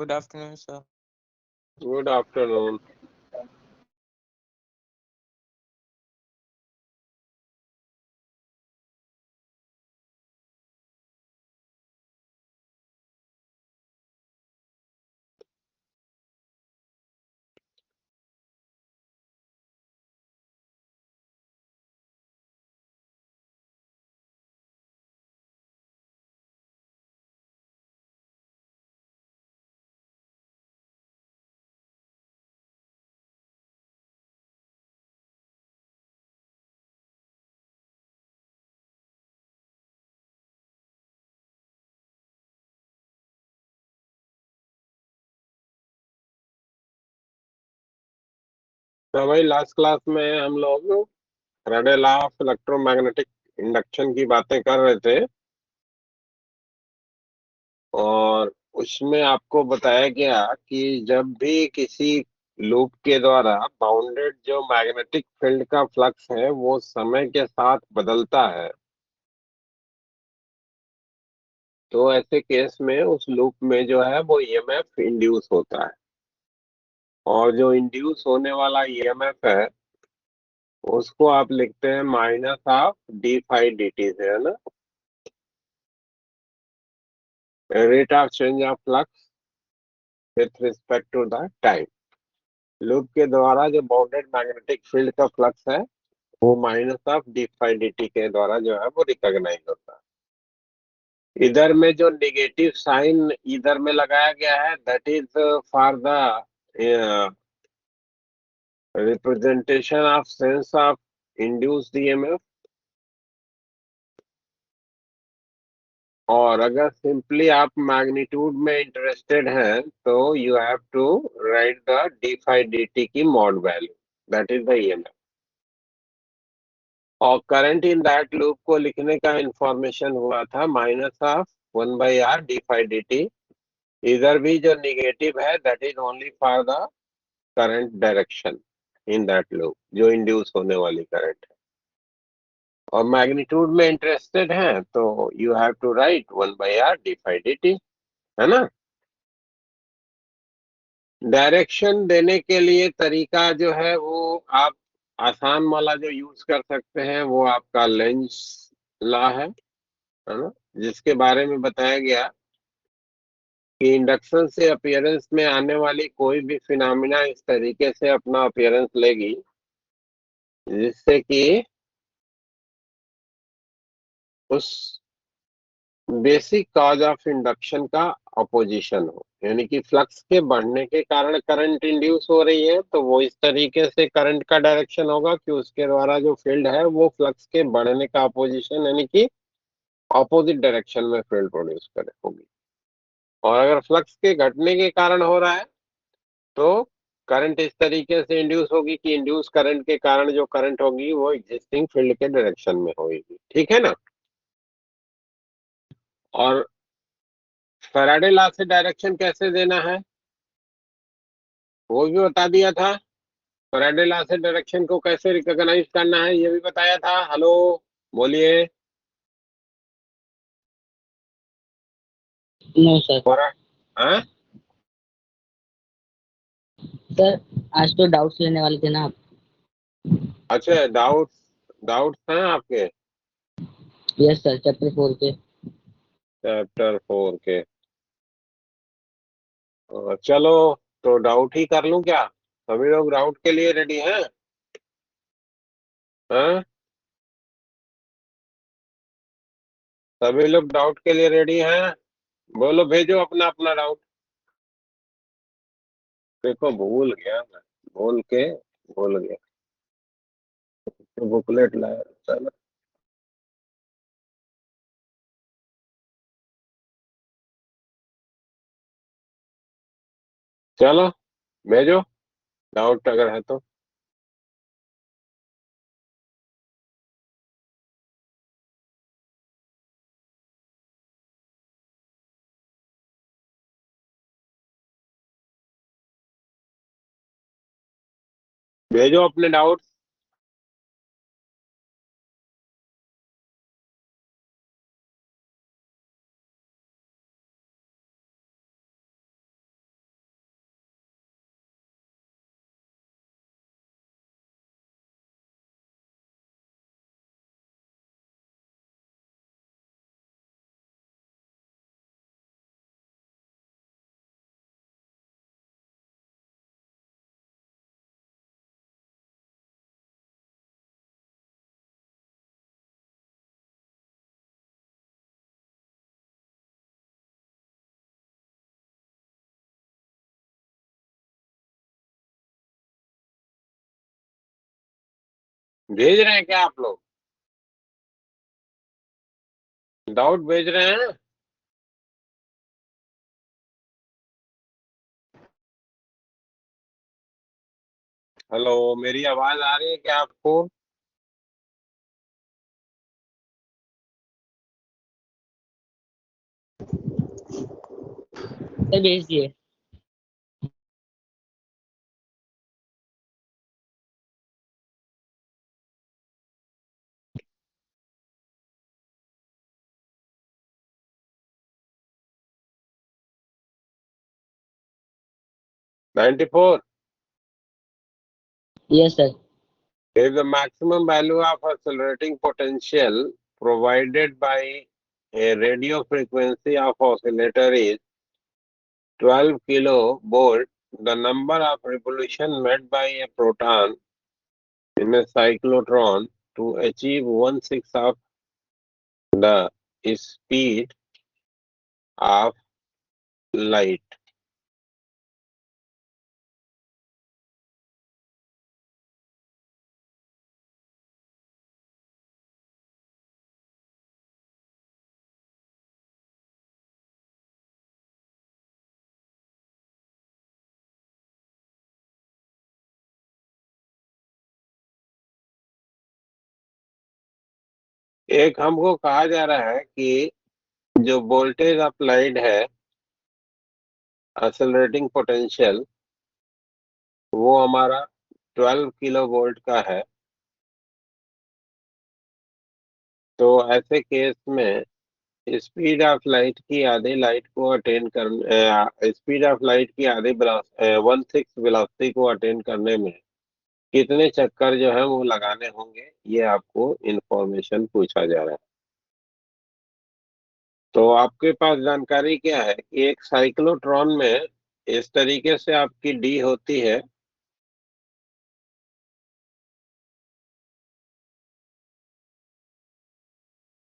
Good afternoon, sir. Good afternoon. तो भाई last class में हम लोग Faraday law of electromagnetic induction की बातें कर रहे थे और उसमें आपको बताया गया कि जब भी किसी लूप के द्वारा बाउंडेड जो मैग्नेटिक फील्ड का फ्लक्स है वो समय के साथ बदलता है, तो ऐसे केस में उस लूप में जो है वो ईएमएफ इंड्यूस होता है। और जो इंड्यूस होने वाला ईएमएफ है उसको आप लिखते हैं minus of D phi D T से, है ना, rate of change of flux with respect to the time. Loop के द्वारा जो बाउंडेड मैग्नेटिक फील्ड का फ्लक्स है वो minus of D phi D T के द्वारा जो है वो रिकॉग्नाइज होता है। इधर में जो निगेटिव साइन इधर में लगाया गया है that is for the representation of sense of induced EMF. और अगर सिंपली आप मैग्नीट्यूड में इंटरेस्टेड हैं तो you have to write the d phi D t की mod value, that is the EMF. और करंट इन दैट लूप को लिखने का इंफॉर्मेशन हुआ था minus of 1/r D phi D t. इधर भी जो निगेटिव है that is only for the current direction in that loop, जो इंड्यूस होने वाली करंट है। और मैग्नीट्यूड में इंटरेस्टेड हैं तो you have to write 1/r D phi D T, है ना। डायरेक्शन देने के लिए तरीका जो है वो आप आसान वाला जो यूज कर सकते हैं वो आपका लेंस लॉ है ना, जिसके बारे में बताया गया कि इंडक्शन से अपीयरेंस में आने वाली कोई भी फिनोमिना इस तरीके से अपना अपीयरेंस लेगी जिससे कि उस बेसिक कॉज ऑफ इंडक्शन का अपोजिशन हो, यानी कि फ्लक्स के बढ़ने के कारण करंट इंड्यूस हो रही है तो वो इस तरीके से करंट का डायरेक्शन होगा कि उसके द्वारा जो फील्ड है वो फ्लक्स के बढ़ने का अपोजिशन यानी कि ऑपोजिट डायरेक्शन में फील्ड प्रोड्यूस करे होगी। और अगर फ्लक्स के घटने के कारण हो रहा है तो करंट इस तरीके से इंड्यूस होगी कि इंड्यूस करंट के कारण जो करंट होगी वो एग्जिस्टिंग फील्ड के डायरेक्शन में होगी, ठीक है ना। और फैराडे लॉ से डायरेक्शन कैसे देना है वो भी बता दिया था। फैराडे लॉ से डायरेक्शन को कैसे रिकॉग्नाइज करना है ये भी बताया था। हेलो, बोलिए। No sir. हाँ? सर आज तो डाउट्स लेने वाले थे ना आप। अच्छा, डाउट्स डाउट्स हैं आपके यस सर, चैप्टर 4 के। चैप्टर 4 के? चलो, तो डाउट ही कर लूं क्या? सभी लोग डाउट के लिए रेडी हैं? हाँ, सभी लोग डाउट के लिए रेडी हैं? बोलो, भेजो अपना अपना डाउट। देखो, भूल गया मैं, बोल के भूल गया। तो बुकलेट लाया, चलो। चलो, भेजो डाउट अगर है तो। भेजो अपने डाउट। भेज रहे हैं क्या आप लोग? डाउट भेज रहे हैं? हेलो, मेरी आवाज आ रही है क्या आपको? सर भेज दिए। 94 yes sir. is the maximum value of accelerating potential provided by a radio frequency of oscillator is 12 kilovolt. The number of revolution made by a proton in a cyclotron to achieve one-sixth of the speed of light. एक हमको कहा जा रहा है कि जो voltage applied है, accelerating potential, वो हमारा 12 किलो वोल्ट का है। तो ऐसे केस में स्पीड ऑफ लाइट की आधी लाइट को अटेन कर स्पीड ऑफ लाइट की आधी वन सिक्स वेलोसिटी को अटेन करने में कितने चक्कर जो है वो लगाने होंगे, ये आपको इंफॉर्मेशन पूछा जा रहा है। तो आपके पास जानकारी क्या है कि एक साइक्लोट्रॉन में इस तरीके से आपकी डी होती है,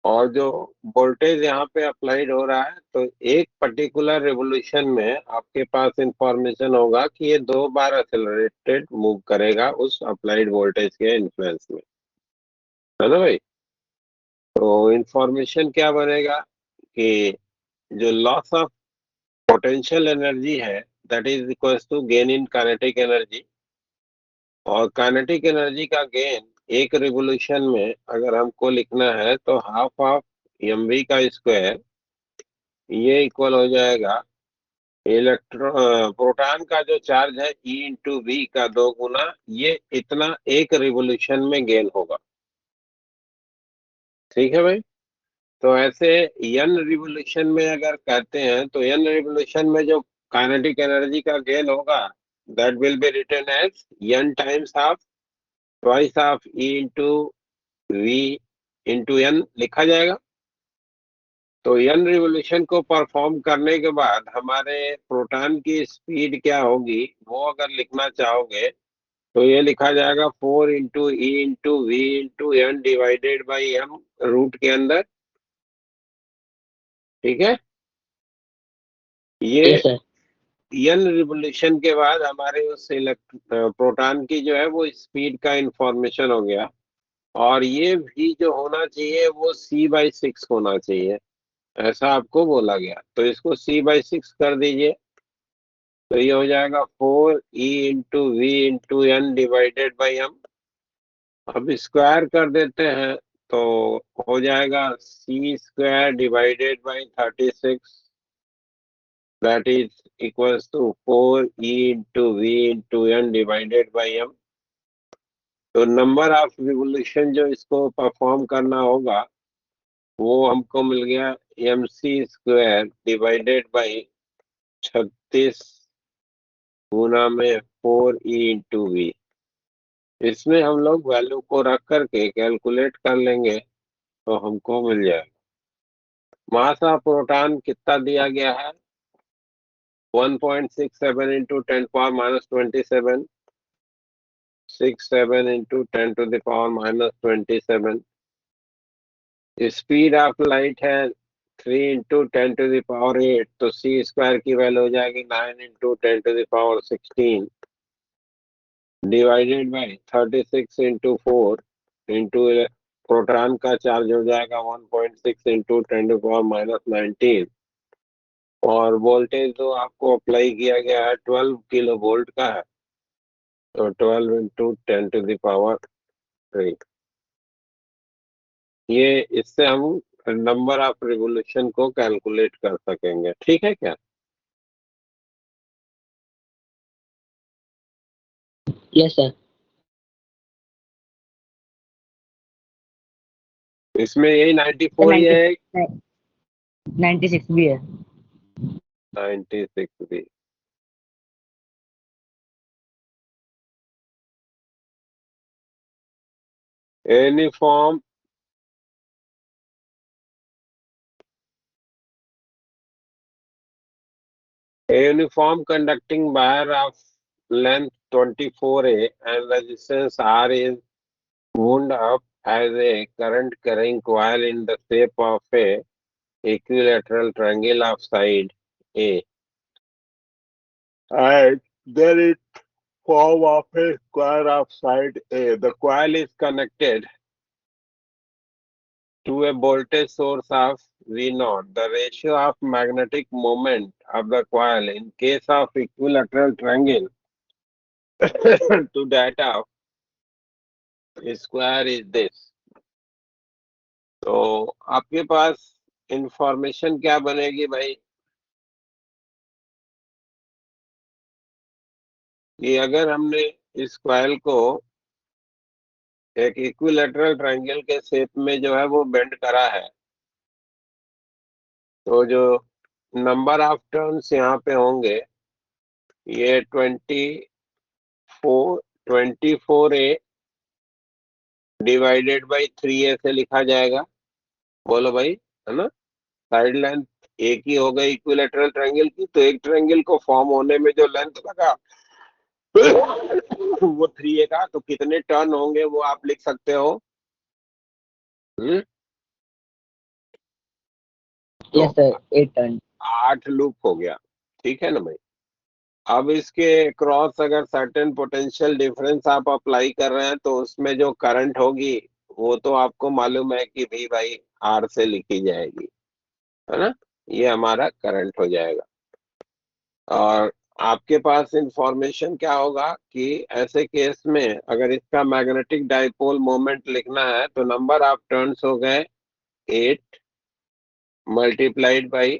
और जो वोल्टेज यहाँ पे अप्लाइड हो रहा है, तो एक पर्टिकुलर रेवोल्यूशन में आपके पास इंफॉर्मेशन होगा कि ये 2 बार एक्सेलरेटेड मूव करेगा उस अप्लाइड वोल्टेज के इन्फ्लुएंस में, है ना भाई? तो इंफॉर्मेशन क्या बनेगा कि जो लॉस ऑफ पोटेंशियल एनर्जी है, that is equal to gain in kinetic energy. और काइनेटिक एनर्जी का गेन एक रिवोल्यूशन में अगर हमको लिखना है तो हाफ ऑफ mv का स्क्वायर, ये इक्वल हो जाएगा प्रोटॉन का जो चार्ज है E इंटू वी का 2 गुना, ये इतना एक रिवोल्यूशन में गेन होगा। ठीक है भाई? तो ऐसे n रिवोल्यूशन में अगर कहते हैं तो n रिवोल्यूशन में जो काइनेटिक एनर्जी का गेन होगा, that will be written as n times of twice of E into V into n लिखा जाएगा। तो n रिवोल्यूशन को परफॉर्म करने के बाद हमारे प्रोटॉन की स्पीड क्या होगी, वो अगर लिखना चाहोगे तो ये लिखा जाएगा 4 into E into V into n divided by m root के अंदर। ठीक है? ये यस सर। n रिवोल्यूशन के बाद हमारे उस प्रोटॉन की जो है वो स्पीड का इंफॉर्मेशन हो गया। और ये भी जो होना चाहिए वो c/6 होना चाहिए, ऐसा आपको बोला गया। तो इसको c/6 कर दीजिए, तो ये हो जाएगा 4 E into V into n divided by m। अब स्क्वायर कर देते हैं तो हो जाएगा c² divided by 36, that is equals to 4 E into V into n divided by m। तो नंबर ऑफ रिवोल्यूशन जो इसको परफॉर्म करना होगा वो हमको मिल गया mc² डिवाइडेड बाई 36 गुना में 4 E इंटू V। इसमें हम लोग वैल्यू को रख करके कैलकुलेट कर लेंगे तो हमको मिल जाएगा। मास ऑफ प्रोटॉन कितना दिया गया है? 1.67 into 10⁻⁻27, 67 into 10⁻⁻27। Speed of light है 3 इंटू 10⁸, तो सी स्क्वायर की वैल्यू हो जाएगी 9 into 10⁻16 divided by 36 into 4। Into proton का चार्ज हो जाएगा 1.6 इंटू 10⁻⁻19, और वोल्टेज जो आपको अप्लाई किया गया है 12 किलो वोल्ट का है, तो 12 इंटू 10⁻3। ये इससे हम नंबर ऑफ रिवोल्यूशन को कैलकुलेट कर सकेंगे, ठीक है क्या? Yes sir. इसमें यही 94 ही है, 96 भी है। 96 भी। Uniform uniform conducting wire of length 24A and resistance R is wound up as a current carrying coil in the shape of a equilateral triangle of side A, and there is form of a square of side A. The coil is connected to a voltage source of V0. The ratio of magnetic moment of the coil in case of equilateral triangle to that of square is this. तो आपके पास information क्या बनेगी भाई, कि अगर हमने इस coil को एक इक्विलेटरल ट्रायंगल के शेप में जो है वो बेंड करा है, तो जो नंबर ऑफ टर्न्स यहाँ पे होंगे ये 24A डिवाइडेड बाई 3A से लिखा जाएगा। बोलो भाई, है ना? साइड लेंथ एक ही हो गई इक्विलेटरल ट्रायंगल की, तो एक ट्रायंगल को फॉर्म होने में जो लेंथ लगा वो 3A का, तो कितने टर्न होंगे वो आप लिख सकते हो। हम्म, तो यस सर, 8 टर्न। 8 लूप हो गया, ठीक है ना भाई? अब इसके क्रॉस अगर सर्टेन पोटेंशियल डिफरेंस आप अप्लाई कर रहे हैं तो उसमें जो करंट होगी वो तो आपको मालूम है कि भी भाई आर से लिखी जाएगी, है ना? ये हमारा करंट हो जाएगा। और आपके पास इंफॉर्मेशन क्या होगा कि ऐसे केस में अगर इसका मैग्नेटिक डाइपोल मोमेंट लिखना है तो नंबर ऑफ टर्न्स हो गए 8 multiplied by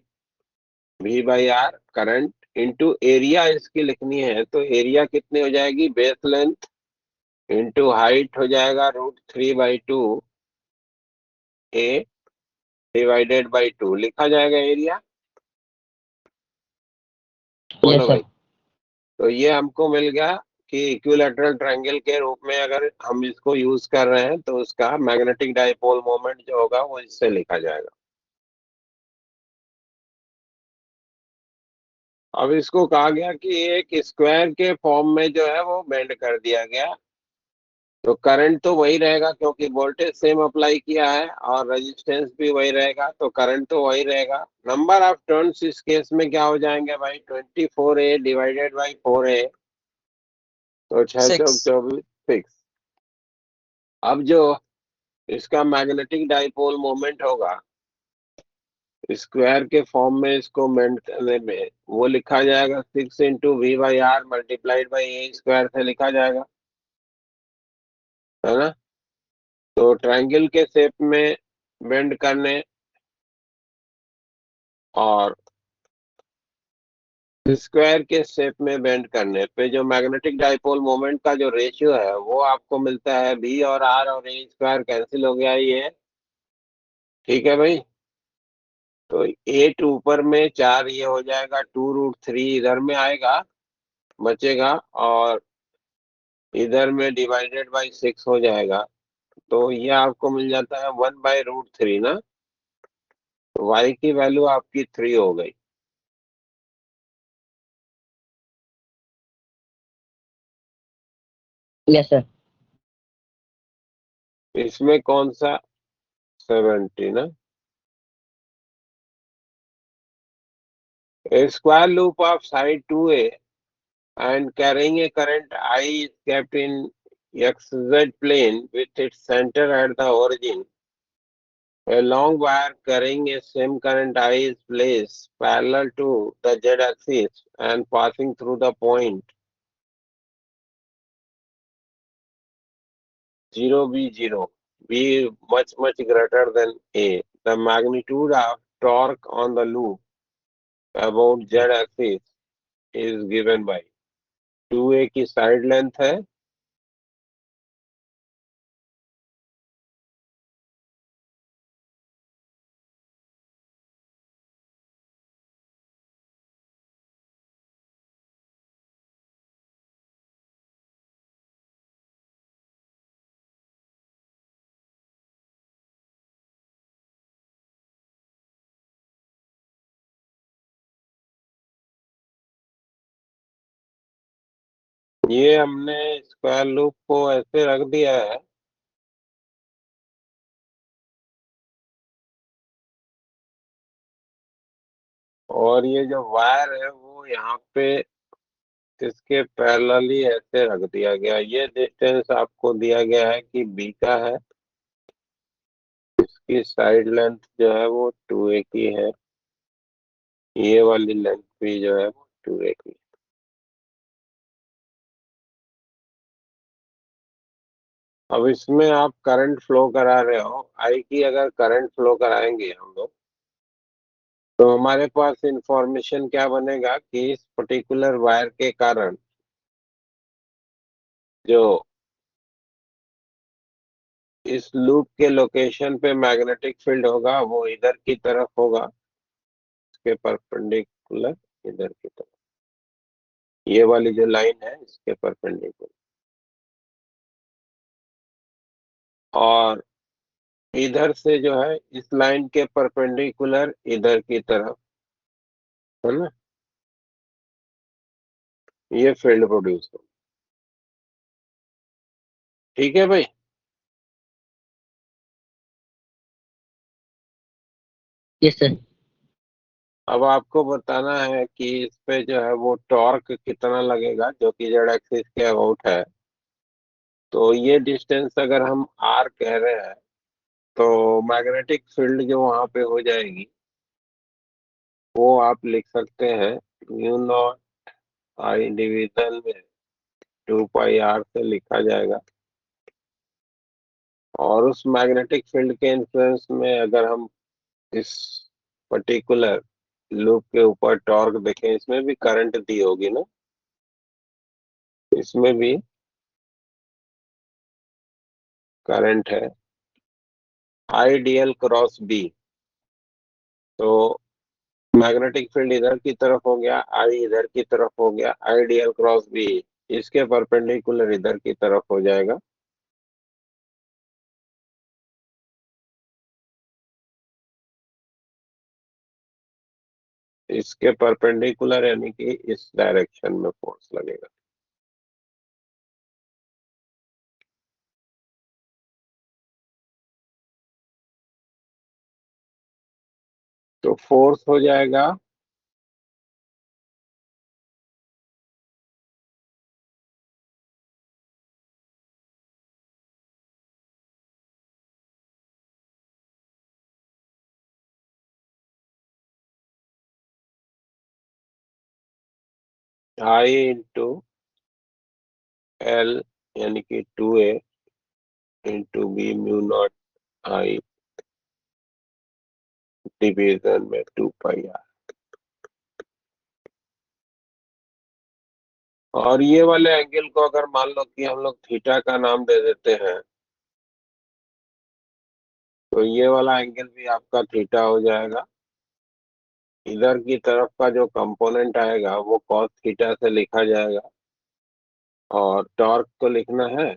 V by R current into area इसकी लिखनी है, तो एरिया कितनी हो जाएगी, बेस लेंथ इंटू हाइट हो जाएगा √3/2 ए डिवाइडेड बाई 2 लिखा जाएगा एरिया। यस बोलो सर। भाई, तो ये हमको मिल गया कि इक्विलैटरल ट्रायंगल के रूप में अगर हम इसको यूज कर रहे हैं तो उसका मैग्नेटिक डाइपोल मोमेंट जो होगा वो इससे लिखा जाएगा। अब इसको कहा गया कि एक स्क्वायर के फॉर्म में जो है वो बेंड कर दिया गया, तो करंट तो वही रहेगा क्योंकि वोल्टेज सेम अप्लाई किया है और रेजिस्टेंस भी वही रहेगा, तो करंट तो वही रहेगा। नंबर ऑफ टर्न्स इस केस में क्या हो जाएंगे भाई, 24A डिवाइडेड बाई 4A, तो 6 चौक 6। 24 6। अब जो इसका मैग्नेटिक डाइपोल मोमेंट होगा स्क्वायर के फॉर्म में इसको मेंट करने में वो लिखा जाएगा 6 into V by R multiplied by A square से लिखा जाएगा, है ना? तो ट्रायंगल के शेप में बेंड करने और स्क्वायर के शेप में बेंड करने पे जो मैग्नेटिक डाइपोल मोमेंट का जो रेशियो है वो आपको मिलता है बी, और आर और ए स्क्वायर कैंसिल हो गया ये, ठीक है भाई? तो 8 ऊपर में 4 ये हो जाएगा, 2√3 इधर में आएगा बचेगा, और इधर में डिवाइडेड बाई 6 हो जाएगा, तो ये आपको मिल जाता है 1/√3 ना। तो y की वैल्यू आपकी 3 हो गई। Yes sir. इसमें कौन सा 70 ना? A square loop of side 2A and carrying a current I is kept in XZ plane with its center at the origin. A long wire carrying a same current I is placed parallel to the z-axis and passing through the point 0 B 0. B much greater than A. The magnitude of torque on the loop about z-axis is given by 2A की side length है, ये हमने square loop को ऐसे रख दिया है और ये जो वायर है वो यहाँ पे इसके पैरेलली ऐसे रख दिया गया। ये डिस्टेंस आपको दिया गया है कि बी का है। इसकी साइड लेंथ जो है वो 2A की है। ये वाली लेंथ भी जो है वो 2A की। अब इसमें आप करंट फ्लो करा रहे हो, आई की अगर करंट फ्लो कराएंगे हम लोग तो हमारे पास इंफॉर्मेशन क्या बनेगा कि इस पर्टिकुलर वायर के कारण जो इस लूप के लोकेशन पे मैग्नेटिक फील्ड होगा वो इधर की तरफ होगा, इसके परपेंडिकुलर इधर की तरफ। ये वाली जो लाइन है इसके परपेंडिकुलर, और इधर से जो है इस लाइन के परपेंडिकुलर इधर की तरफ, है ना, ये फील्ड प्रोड्यूस हो। ठीक है भाई। Yes sir. अब आपको बताना है कि इस पे जो है वो टॉर्क कितना लगेगा जो कि जेड एक्सिस के अबाउट है। तो ये डिस्टेंस अगर हम आर कह रहे हैं तो मैग्नेटिक फील्ड जो वहां पे हो जाएगी वो आप लिख सकते हैं म्यू नॉट आई डिवीजन में 2 पाई आर से लिखा जाएगा। और उस मैग्नेटिक फील्ड के इन्फ्लुएंस में अगर हम इस पर्टिकुलर लूप के ऊपर टॉर्क देखें, इसमें भी करंट दी होगी ना, इसमें भी करंट है आईडीएल क्रॉस बी। तो मैग्नेटिक फील्ड इधर की तरफ हो गया, आई इधर की तरफ हो गया, आईडीएल क्रॉस बी इसके परपेंडिकुलर इधर की तरफ हो जाएगा। इसके परपेंडिकुलर यानी कि इस डायरेक्शन में फोर्स लगेगा। तो फोर्स हो जाएगा आई इंटू एल यानी कि 2A into B mu not I division में 2 पाई आर। और ये वाले एंगल को अगर मान लो कि हम लोग थीटा का नाम दे देते हैं तो ये वाला एंगल भी आपका थीटा हो जाएगा। इधर की तरफ का जो कंपोनेंट आएगा वो कॉस थीटा से लिखा जाएगा। और टॉर्क को लिखना है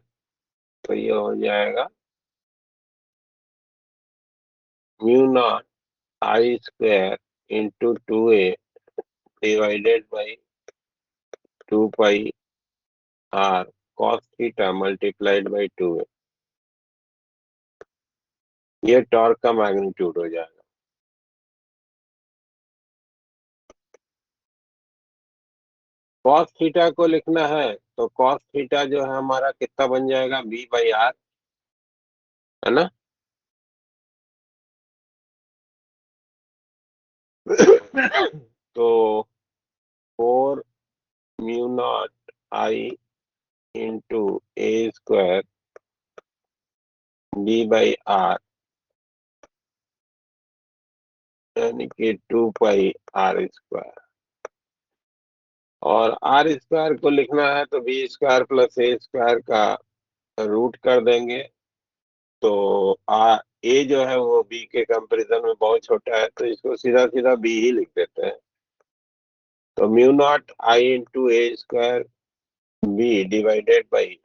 तो ये हो जाएगा mu not I square into 2A divided by 2 pi R cos theta multiplied by 2A। ये टॉर्क का मैग्नीट्यूड हो जाएगा। कॉस थीटा को लिखना है तो कॉस थीटा जो है हमारा कितना बन जाएगा, B/R, है ना। तो 4 mu naught I into A² B/R, यानी कि 2πr²। और R² को लिखना है तो B² प्लस A² का रूट कर देंगे। तो ए जो है वो बी के कंपैरिजन में बहुत छोटा है, तो इसको सीधा सीधा बी ही लिख देते हैं। तो mu naught I into A² B divided by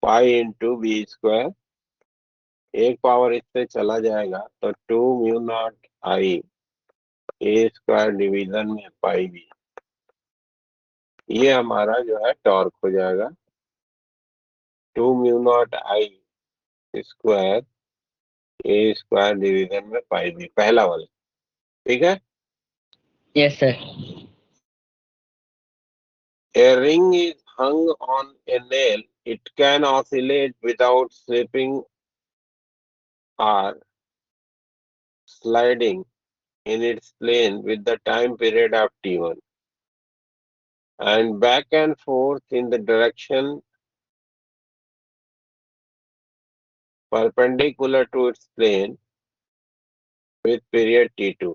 pi into B², एक पावर इससे चला जाएगा तो 2 mu naught I A² division में π/B, ये हमारा जो है टॉर्क हो जाएगा। 2 mu naught I² A² division में π/B, पहला वाला। ठीक है। Yes sir. A ring is hung on a nail. It can oscillate without slipping or sliding in its plane with the time period of t1, and back and forth in the direction perpendicular to its plane with period t2।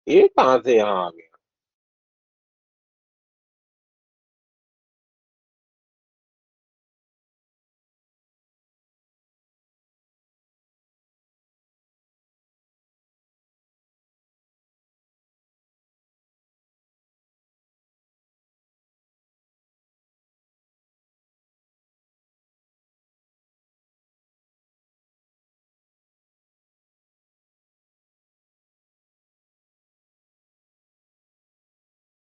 ये कहाँ से यहाँ आ गया।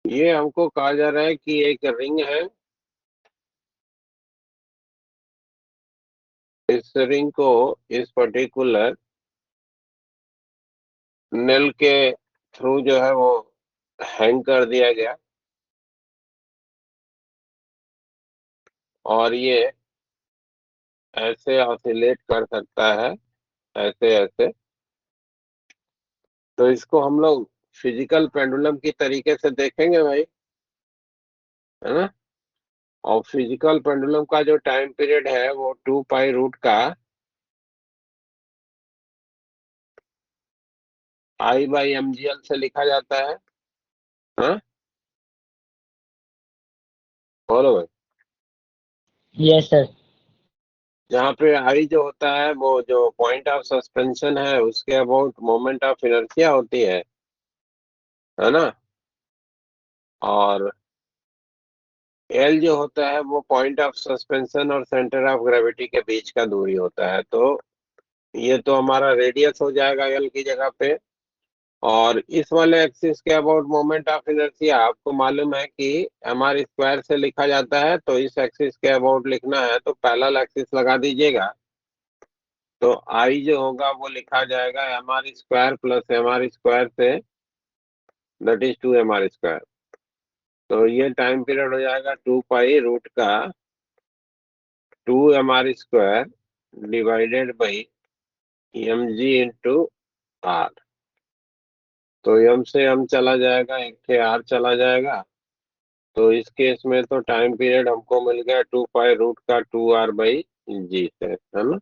ये हमको कहा जा रहा है कि एक रिंग है, इस रिंग को इस पर्टिकुलर नेल के थ्रू जो है वो हैंग कर दिया गया, और ये ऐसे ऑसिलेट कर सकता है, ऐसे ऐसे। तो इसको हम लोग फिजिकल पेंडुलम की तरीके से देखेंगे भाई, है ना। और फिजिकल पेंडुलम का जो टाइम पीरियड है वो 2π रूट का I/mgl से लिखा जाता है। हाँ, बोलो भाई। Yes sir. जहाँ पे आई जो होता है वो जो पॉइंट ऑफ सस्पेंशन है उसके अबाउट मोमेंट ऑफ इनर्शिया होती है ना। और एल जो होता है वो पॉइंट ऑफ सस्पेंशन और सेंटर ऑफ ग्रेविटी के बीच का दूरी होता है। तो ये तो हमारा रेडियस हो जाएगा एल की जगह पे। और इस वाले एक्सिस के अबाउट मोमेंट ऑफ इनर्शिया आपको मालूम है कि mr² से लिखा जाता है, तो इस एक्सिस के अबाउट लिखना है तो पैरेलल एक्सिस लगा दीजिएगा। तो आई जो होगा वो लिखा जाएगा mr² प्लस mr² से, दैट इज 2mr²। तो ये टाइम पीरियड हो जाएगा 2π रूट का 2mr² divided by mg into R. तो m से m चला जाएगा, एक थे r चला जाएगा। तो इस केस में तो टाइम पीरियड हमको मिल गया 2π रूट का 2r/g से, है ना।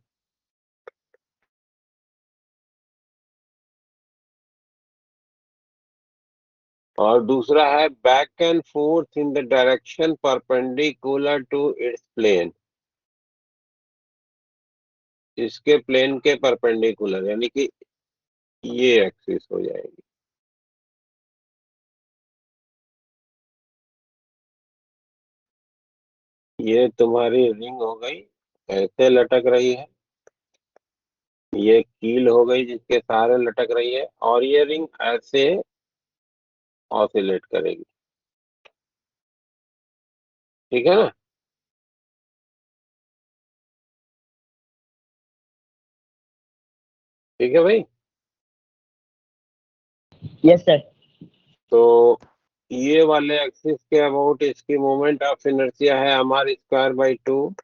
और दूसरा है back and forth in the direction perpendicular to its plane, इसके प्लेन के परपेंडिकुलर, यानी कि ये एक्सिस हो जाएगी। ये तुम्हारी रिंग हो गई, ऐसे लटक रही है। ये कील हो गई जिसके सहारे लटक रही है, और ये रिंग ऐसे ऑसिलेट करेगी। ठीक है ना। ठीक है भाई। Yes sir. तो ये वाले एक्सिस के अबाउट इसकी मोमेंट ऑफ इनर्शिया है mr²/2।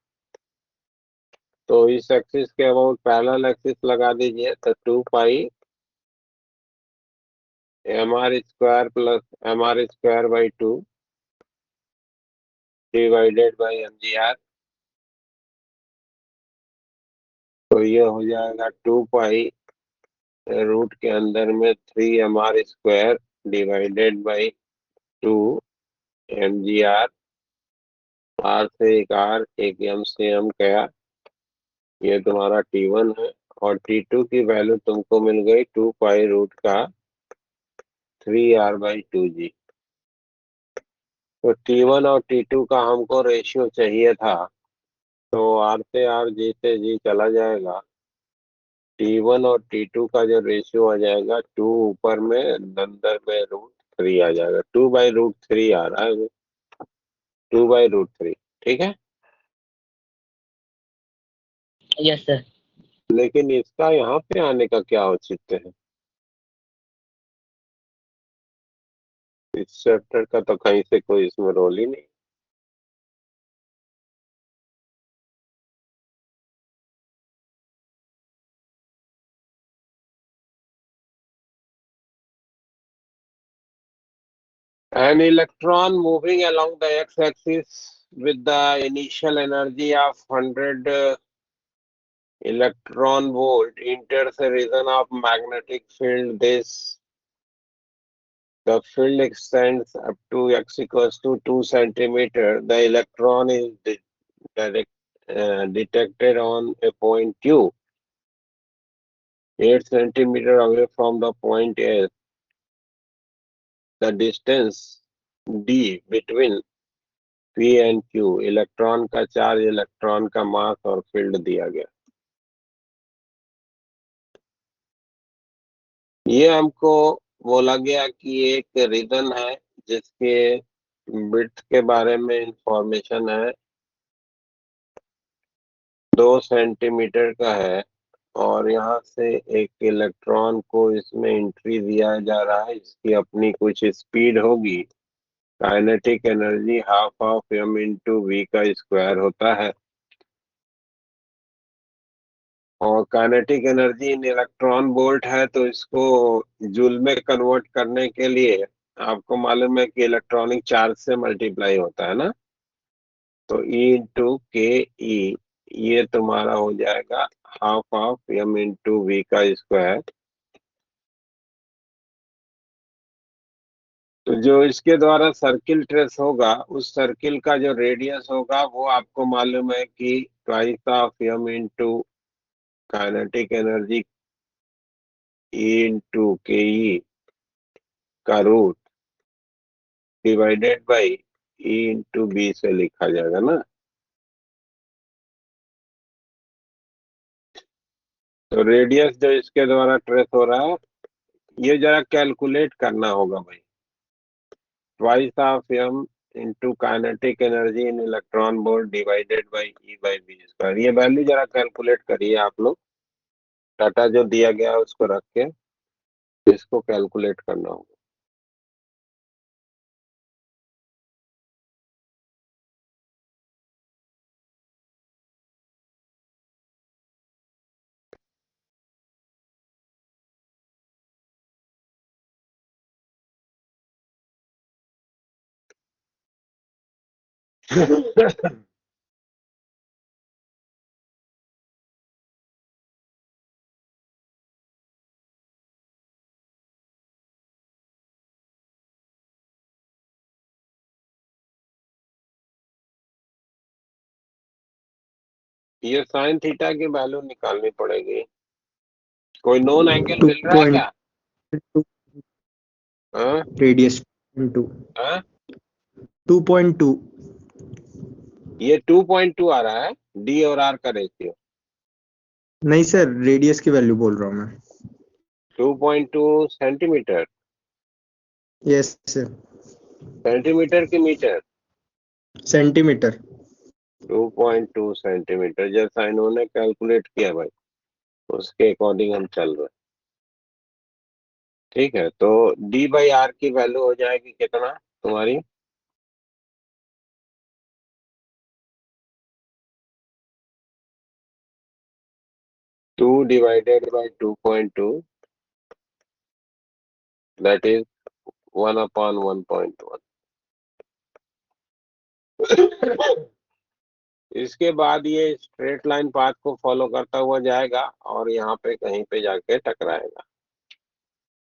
तो इस एक्सिस के अबाउट पैरेलल एक्सिस लगा दीजिए, तो 2 पाई mr² plus mr²/2 divided by mgr। तो ये हो जाएगा 2 पाई रूट के अंदर में 3mr² divided by 2 mgr। Are से एक आर, एक एम से एम गया। ये तुम्हारा T1 है। और T2 की वैल्यू तुमको मिल गई 2 पाई रूट का 3r/2g। तो T1 और T2 का हमको रेशियो चाहिए था। तो आर से आर, जी से जी चला जाएगा। T1 और T2 का जो रेशियो आ जाएगा, 2 ऊपर में अंदर में √3 आ जाएगा। 2/√3 आ रहा है, 2/√3। ठीक है। Yes sir. लेकिन इसका यहाँ पे आने का क्या औचित्य है? इस चैप्टर का तो कहीं से कोई इसमें रोल ही नहीं। An electron moving along the x-axis with the initial energy of 100 electron volt enters a region of magnetic field. The field extends up to x equals to 2 centimeter. The electron is detected on a point Q, 8 centimeter away from the point S. The distance d between P and Q, electron का charge, electron का मास और field दिया गया। ये हमको बोला गया कि एक रीजन है जिसके विड्थ के बारे में इंफॉर्मेशन है, 2 सेंटीमीटर का है। और यहाँ से एक इलेक्ट्रॉन को इसमें एंट्री दिया जा रहा है, इसकी अपनी कुछ स्पीड होगी। Kinetic energy half of m into V का स्क्वायर होता है। और kinetic energy in electron volt है, तो इसको जूल में कन्वर्ट करने के लिए आपको मालूम है कि इलेक्ट्रॉनिक चार्ज से मल्टीप्लाई होता है ना। तो E इंटू के ई, ये तुम्हारा हो जाएगा half of m into V का स्क्वायर। तो जो इसके द्वारा सर्किल ट्रेस होगा, उस सर्किल का जो रेडियस होगा वो आपको मालूम है कि twice of m into kinetic energy E into K E का root divided by E into B से लिखा जाएगा ना। तो रेडियस जो इसके द्वारा ट्रेस हो रहा है, ये जरा कैलकुलेट करना होगा भाई। Twice of m into kinetic energy in electron volt divided by E by B square. ये वैल्यू जरा कैलकुलेट करिए आप लोग। डाटा जो दिया गया है उसको रख के इसको कैलकुलेट करना होगा। ये साइन थीटा की वैल्यू निकालनी पड़ेगी। कोई नोन एंगल मिल रहा है क्या? 2.2 हाँ रेडियस 2 हाँ, 2.2। ये 2.2 आ रहा है, डी और आर का रेशियो। नहीं सर, रेडियस की वैल्यू बोल रहा हूँ मैं। 2.2 सेंटीमीटर? यस सर, सेंटीमीटर की मीटर? सेंटीमीटर। 2.2 सेंटीमीटर जैसा इन्होंने कैलकुलेट किया भाई, उसके अकॉर्डिंग हम चल रहे हैं। ठीक है, तो D/R की वैल्यू हो जाएगी कितना तुम्हारी? Two divided by 2.2, that is 1/1.1। इसके बाद ये स्ट्रेट लाइन पाथ को फॉलो करता हुआ जाएगा और यहाँ पे कहीं पे जाके टकराएगा।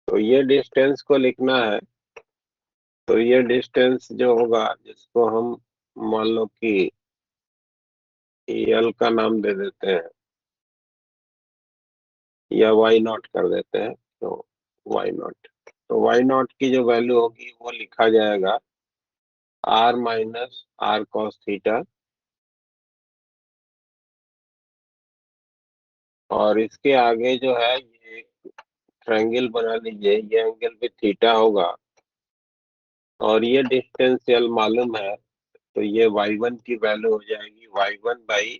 तो ये डिस्टेंस को लिखना है। तो ये डिस्टेंस जो होगा, जिसको हम मान लो कि एल का नाम दे देते हैं या वाई नॉट कर देते हैं, तो वाई नॉट। तो वाई नॉट की जो वैल्यू होगी वो लिखा जाएगा R - R cos थीटा, और इसके आगे जो है ये ट्रायंगल बना लीजिए, ये एंगल भी थीटा होगा, और ये डिस्टेंस एल मालूम है, तो ये y1 की वैल्यू हो जाएगी y1 by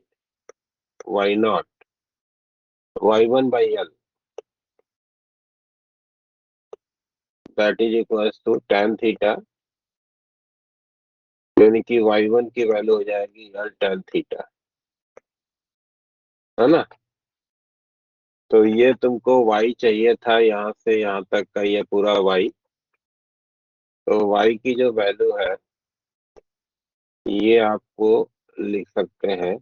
Y naught, y1 by L, that is equals to tan theta, यानी कि y1 की वैल्यू हो जाएगी एल tan थीटा, है ना। तो ये तुमको y चाहिए था, यहाँ से यहाँ तक का ये पूरा y। तो y की जो वैल्यू है ये आपको लिख सकते हैं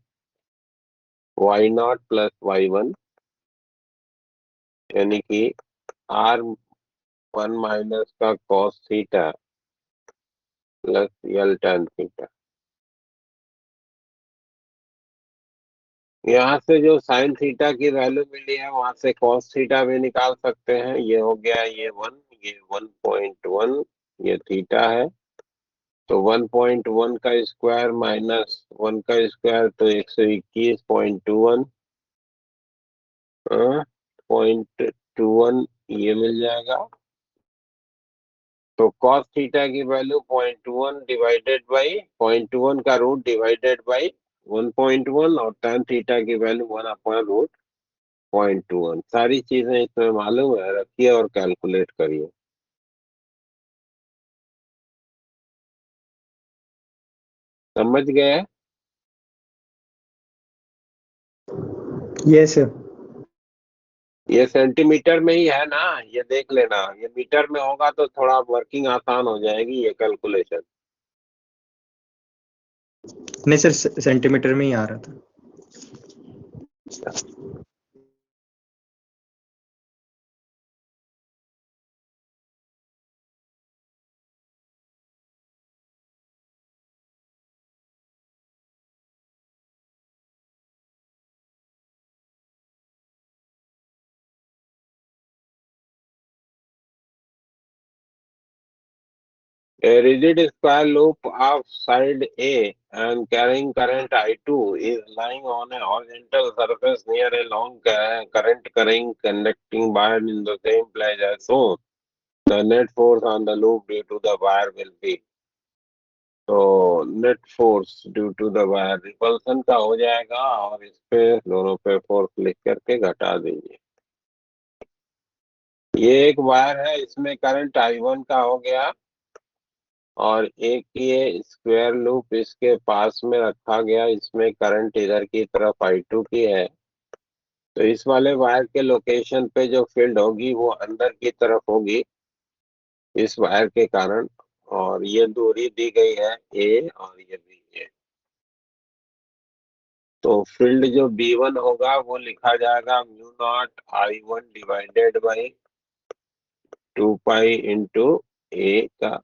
y0 प्लस y1, यानी कि R1 माइनस का cos theta plus L tan theta. यहाँ से जो साइन थीटा की वैल्यू मिली है वहां से cos थीटा भी निकाल सकते हैं। ये हो गया ये 1, ये 1.1, ये थीटा है, तो 1.1 का स्क्वायर माइनस 1 का स्क्वायर, तो 121.21, 0.21 ये मिल जाएगा। तो cos थीटा की वैल्यू 0.1 डिवाइडेड बाई 0.1 का रूट डिवाइडेड बाई 1.1, और tan थीटा की वैल्यू 1/√0.21। सारी चीजें इसमें मालूम है, रखिए और कैलकुलेट करिए। समझ गए? Yes sir. ये सेंटीमीटर में ही है ना, ये देख लेना। ये मीटर में होगा तो थोड़ा वर्किंग आसान हो जाएगी ये कैलकुलेशन। नहीं सर, सेंटीमीटर में ही आ रहा था। A rigid square loop of side A and carrying current I2 is lying on a horizontal surface near a long current carrying conducting wire in the same place as shown. The net force on the loop due to the wire will be, तो net force due to the wire repulsion का हो जाएगा, और इस पे दोनों पे force लिख करके घटा दीजिए। ये एक वायर है, इसमें करंट I1 का हो गया, और एक ये स्क्वायर लूप इसके पास में रखा गया, इसमें करंट इधर की तरफ I2 की है। तो इस वाले वायर के लोकेशन पे जो फील्ड होगी वो अंदर की तरफ होगी इस वायर के कारण, और ये दूरी दी गई है A और ये भी A। तो फील्ड जो B1 होगा वो लिखा जाएगा μ0 I1 divided by 2 pi into A का।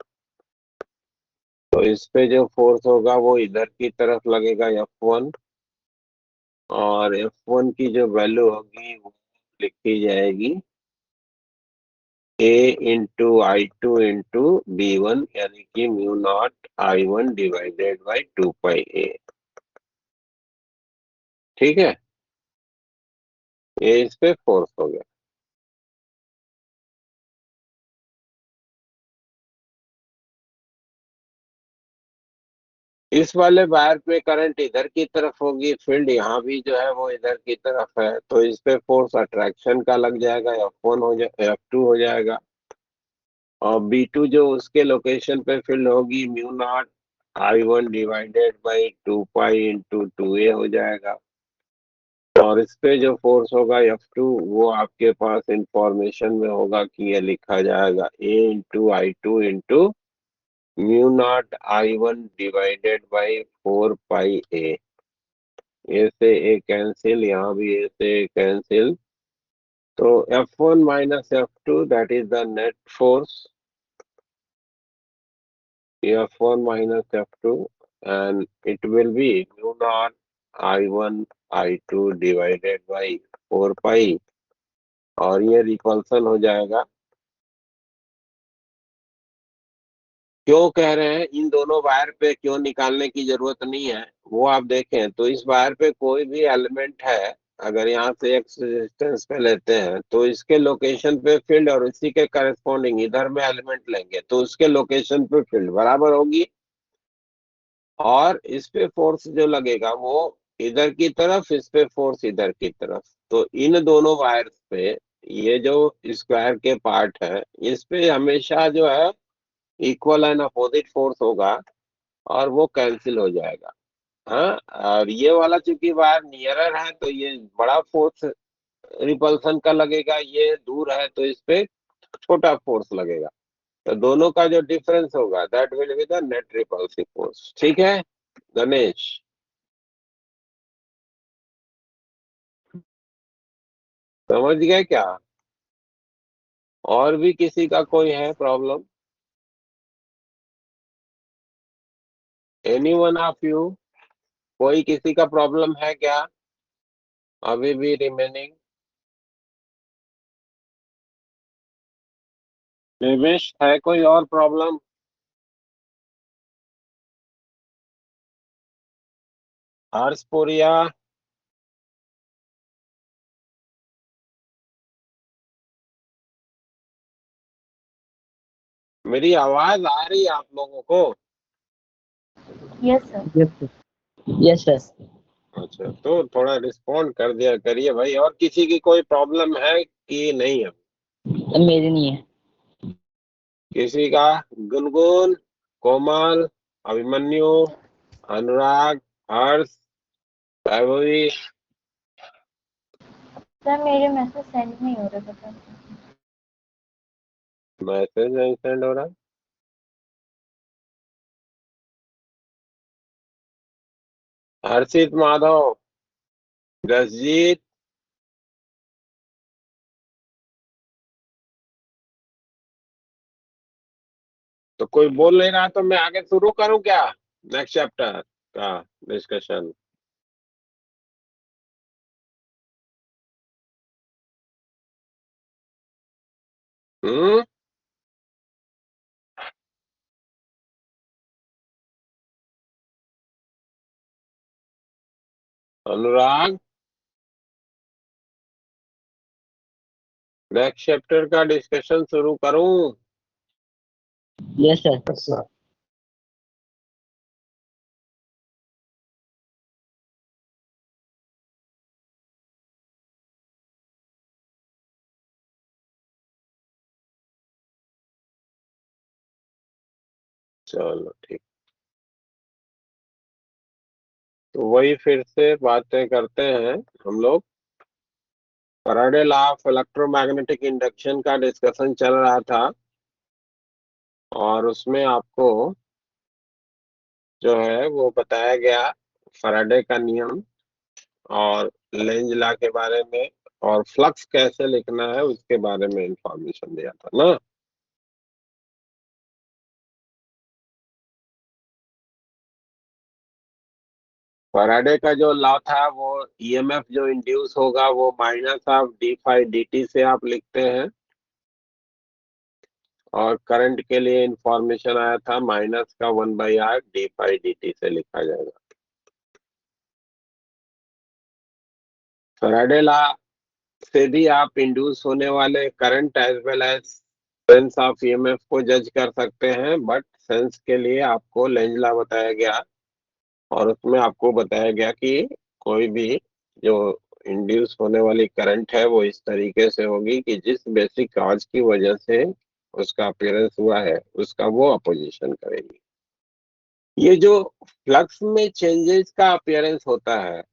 तो इस पे जो फोर्स होगा वो इधर की तरफ लगेगा F1, और F1 की जो वैल्यू होगी वो लिखी जाएगी A into I2 into B1, यानी कि μ0 I1 divided by 2 pi A। ठीक है, ये इस पे फोर्स हो गया। इस वाले वायर पे करंट इधर की तरफ होगी, फील्ड यहाँ भी जो है वो इधर की तरफ है, तो इस पे फोर्स अट्रैक्शन का लग जाएगा, F1 हो जाए, F2 हो जाएगा। और B2 जो उसके लोकेशन पे फील्ड होगी mu naught I1 divided by 2 pi into 2A हो जाएगा। और इस पे जो फोर्स होगा F2 वो आपके पास इंफॉर्मेशन में होगा कि ये लिखा जाएगा A into I2 into mu naught I1 divided by 4 pi A। ए से ए कैंसिल, यहाँ भी ए से ए कैंसिल, तो F1 minus F2 that is the net force, F1 minus F2, and it will be mu naught I1 I2 divided by 4 पाई, और ये repulsion हो जाएगा। क्यों कह रहे हैं इन दोनों वायर पे क्यों निकालने की जरूरत नहीं है, वो आप देखें तो इस वायर पे कोई भी एलिमेंट है, अगर यहाँ से एक्स रेजिस्टेंस पे लेते हैं तो इसके लोकेशन पे फील्ड और इसी के करस्पॉन्डिंग इधर में एलिमेंट लेंगे तो उसके लोकेशन पे फील्ड बराबर होगी, और इस पे फोर्स जो लगेगा वो इधर की तरफ, इस पे फोर्स इधर की तरफ। तो इन दोनों वायर्स पे ये जो स्क्वायर के पार्ट है इस पे हमेशा जो है इक्वल एंड अपोजिट फोर्स होगा, और वो कैंसिल हो जाएगा। हाँ, और ये वाला चूंकि वायर नियरर है तो ये बड़ा फोर्स रिपल्सन का लगेगा, ये दूर है तो इस पे छोटा फोर्स लगेगा, तो दोनों का जो डिफरेंस होगा that will be the net repulsive force. ठीक है गणेश? समझ गए क्या? और भी किसी का कोई है problem? Any one of you, कोई किसी का प्रॉब्लम है क्या अभी भी रिमेनिंग? निवेश है कोई और प्रॉब्लम? हर्षपुरिया, मेरी आवाज आ रही है आप लोगों को? Yes sir. Yes sir. अच्छा, तो थोड़ा रिस्पॉन्ड कर दिया करिए भाई। और किसी की कोई प्रॉब्लम है कि नहीं है? मेरी नहीं है। किसी का? गुनगुन, कोमल, अभिमन्यु, अनुराग, हर्ष, वैभवी? सर मेरे मैसेज सेंड नहीं हो रहे पता नहीं। मैसेज नहीं सेंड हो रहा? हर्षित माधव, जसजीत, तो कोई बोल नहीं रहा तो मैं आगे शुरू करूं क्या नेक्स्ट चैप्टर का डिस्कशन? हम्म? अनुराग, नेक्स्ट चैप्टर का डिस्कशन शुरू करूं? Yes sir. चलो ठीक, तो वही फिर से बातें करते हैं हम लोग। Faraday law of electromagnetic induction का डिस्कशन चल रहा था, और उसमें आपको जो है वो बताया गया फैराडे का नियम और लेंज लॉ के बारे में, और फ्लक्स कैसे लिखना है उसके बारे में इंफॉर्मेशन दिया था ना। फैराडे का जो लॉ था वो ईएमएफ जो इंड्यूस होगा वो minus of D phi D T से आप लिखते हैं, और करंट के लिए इंफॉर्मेशन आया था माइनस का 1/r D phi D T से लिखा जाएगा। फैराडे लॉ से भी आप इंड्यूस होने वाले current as well as sense of EMF को जज कर सकते हैं, बट सेंस के लिए आपको लेंज लॉ बताया गया और उसमें आपको बताया गया कि कोई भी जो इंड्यूस होने वाली करंट है वो इस तरीके से होगी कि जिस बेसिक काज की वजह से उसका अपीयरेंस हुआ है उसका वो अपोजिशन करेगी। ये जो फ्लक्स में चेंजेस का अपीयरेंस होता है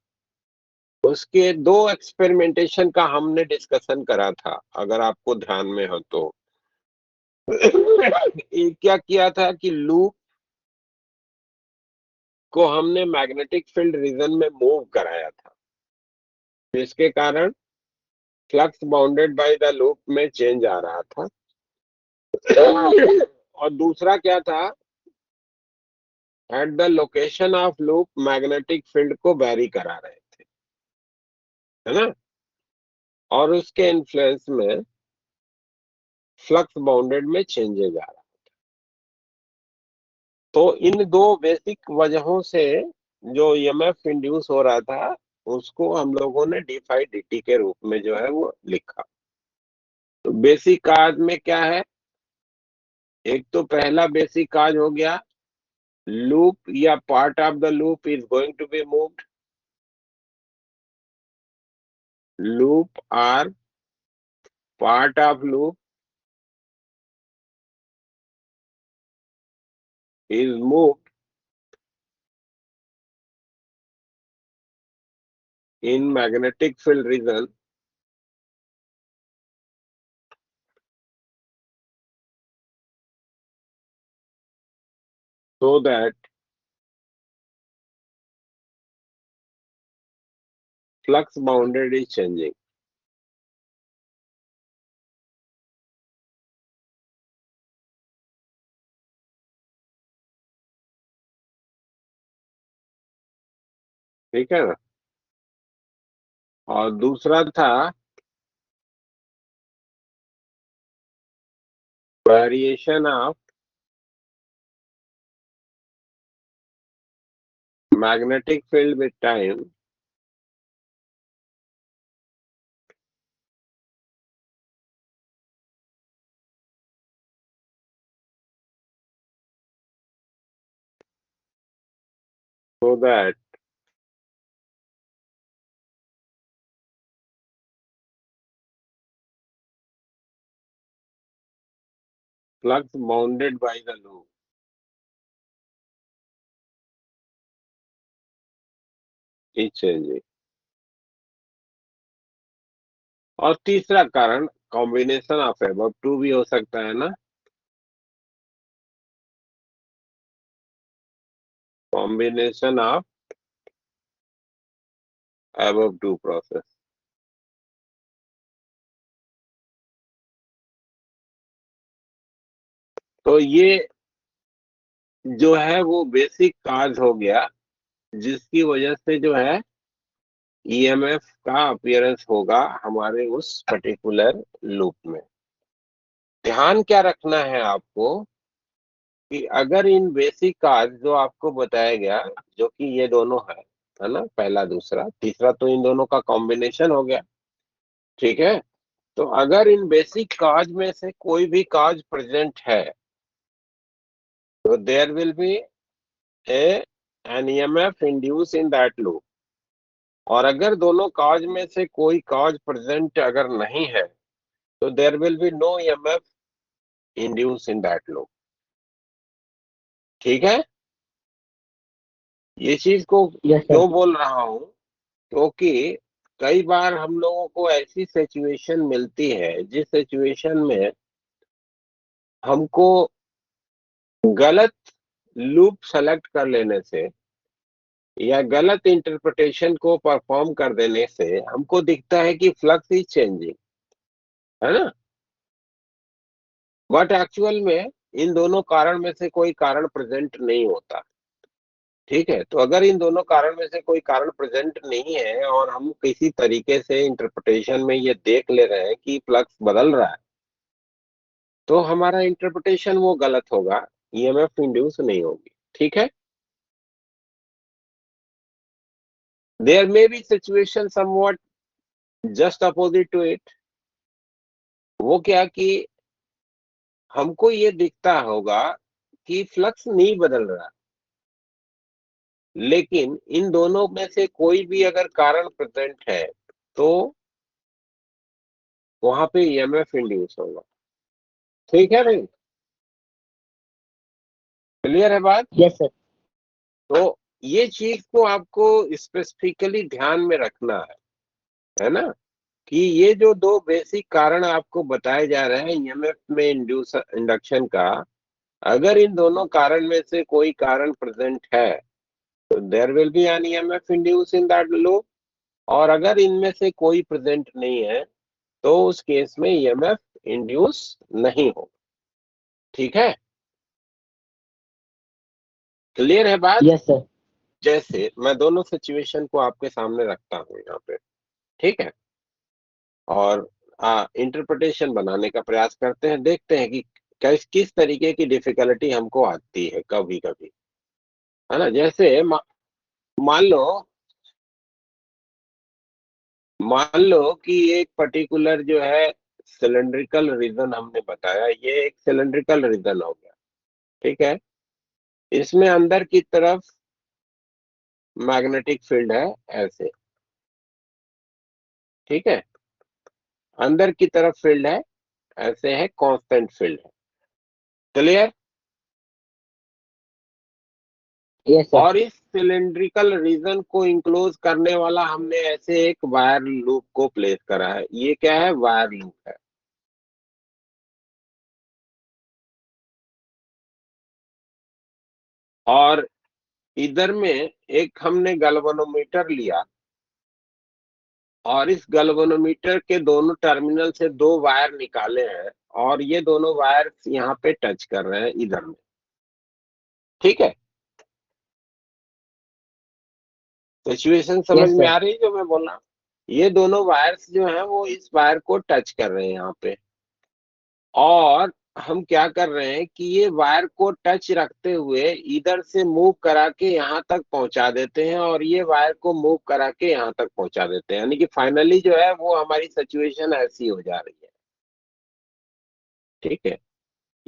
उसके दो एक्सपेरिमेंटेशन का हमने डिस्कशन करा था, अगर आपको ध्यान में हो तो। एक क्या किया था कि लूप को हमने मैग्नेटिक फील्ड रीजन में मूव कराया था, जिसके कारण flux bounded by the loop में चेंज आ रहा था। और दूसरा क्या था, at the location of loop magnetic field को वेरी करा रहे थे, है ना, और उसके इन्फ्लुएंस में फ्लक्स बाउंडेड में चेंजेज आ रहा। तो इन दो बेसिक वजहों से जो ईएमएफ इंड्यूस हो रहा था उसको हम लोगों ने डी फाई डी टी के रूप में जो है वो लिखा। तो बेसिक काज में क्या है, एक तो पहला बेसिक काज हो गया, लूप या part of the loop is going to be moved, loop or part of loop is moved in magnetic field region so that flux bounded is changing। ठीक है ना। और दूसरा था variation of magnetic field with time so that flux bounded by the loop is changing। और तीसरा कारण combination of above to भी हो सकता है ना, combination of above two process. तो ये जो है वो बेसिक काज हो गया जिसकी वजह से जो है ईएमएफ का अपीयरेंस होगा हमारे उस पर्टिकुलर लूप में। ध्यान क्या रखना है आपको कि अगर इन बेसिक काज जो आपको बताया गया, जो कि ये दोनों है ना, पहला दूसरा तीसरा, तो इन दोनों का कॉम्बिनेशन हो गया, ठीक है। तो अगर इन बेसिक काज में से कोई भी काज प्रेजेंट है तो there will be an EMF induce in that loop. और अगर दोनों काज में से कोई काज प्रेजेंट अगर नहीं है तो there will be no EMF induce in that loop. ठीक है। ये चीज को यस सर। क्यों बोल रहा हूं, क्योंकि कई बार हम लोगों को ऐसी सिचुएशन मिलती है जिस सिचुएशन में हमको गलत लूप सेलेक्ट कर लेने से या गलत इंटरप्रिटेशन को परफॉर्म कर देने से हमको दिखता है कि फ्लक्स इज चेंजिंग, है ना, बट एक्चुअल में इन दोनों कारण में से कोई कारण प्रेजेंट नहीं होता। ठीक है। तो अगर इन दोनों कारण में से कोई कारण प्रेजेंट नहीं है और हम किसी तरीके से इंटरप्रिटेशन में ये देख ले रहे हैं कि फ्लक्स बदल रहा है, तो हमारा इंटरप्रिटेशन वो गलत होगा, ईएमएफ इंड्यूस नहीं होगी। ठीक है। There may be situation somewhat just opposite to it. वो क्या कि हमको ये दिखता होगा कि फ्लक्स नहीं बदल रहा, लेकिन इन दोनों में से कोई भी अगर कारण प्रेजेंट है तो वहां पे ईएमएफ इंड्यूस होगा। ठीक है भाई, क्लियर है बात? Yes sir. तो ये चीज को आपको स्पेसिफिकली ध्यान में रखना है ना, कि ये जो दो बेसिक कारण आपको बताए जा रहे हैं ईएमएफ में इंड्यूस इंडक्शन का, अगर इन दोनों कारण में से कोई कारण प्रेजेंट है तो there will be an EMF induce in that loop, और अगर इनमें से कोई प्रेजेंट नहीं है तो उस केस में ईएमएफ इंड्यूस नहीं हो। ठीक है, क्लियर है बात? Yes sir. जैसे मैं दोनों सिचुएशन को आपके सामने रखता हूं यहाँ पे, ठीक है, और इंटरप्रिटेशन बनाने का प्रयास करते हैं, देखते हैं कि किस तरीके की डिफिकल्टी हमको आती है कभी कभी, है ना। जैसे मान लो मान लो कि एक पर्टिकुलर जो है सिलेंड्रिकल रीजन हमने बताया, ये एक सिलेंड्रिकल रीजन हो गया, ठीक है। इसमें अंदर की तरफ मैग्नेटिक फील्ड है ऐसे, ठीक है, अंदर की तरफ फील्ड है ऐसे, है कांस्टेंट फील्ड है। क्लियर? Yes sir. और इस सिलेंड्रिकल रीजन को इंक्लोज करने वाला हमने ऐसे एक वायर लूप को प्लेस करा है। ये क्या है? वायर लूप है। और इधर में एक हमने गैल्वेनोमीटर लिया, और इस गैल्वेनोमीटर के दोनों टर्मिनल से दो वायर निकाले हैं, और ये दोनों वायर यहाँ पे टच कर रहे हैं इधर में। ठीक है, सिचुएशन समझ यस में सर। आ रही है जो मैं बोल रहा हूँ? ये दोनों वायर्स जो हैं वो इस वायर को टच कर रहे हैं यहाँ पे, और हम क्या कर रहे हैं कि ये वायर को टच रखते हुए इधर से मूव करा के यहाँ तक पहुंचा देते हैं, और ये वायर को मूव करा के यहाँ तक पहुंचा देते हैं, यानी कि फाइनली जो है वो हमारी सिचुएशन ऐसी हो जा रही है। ठीक है,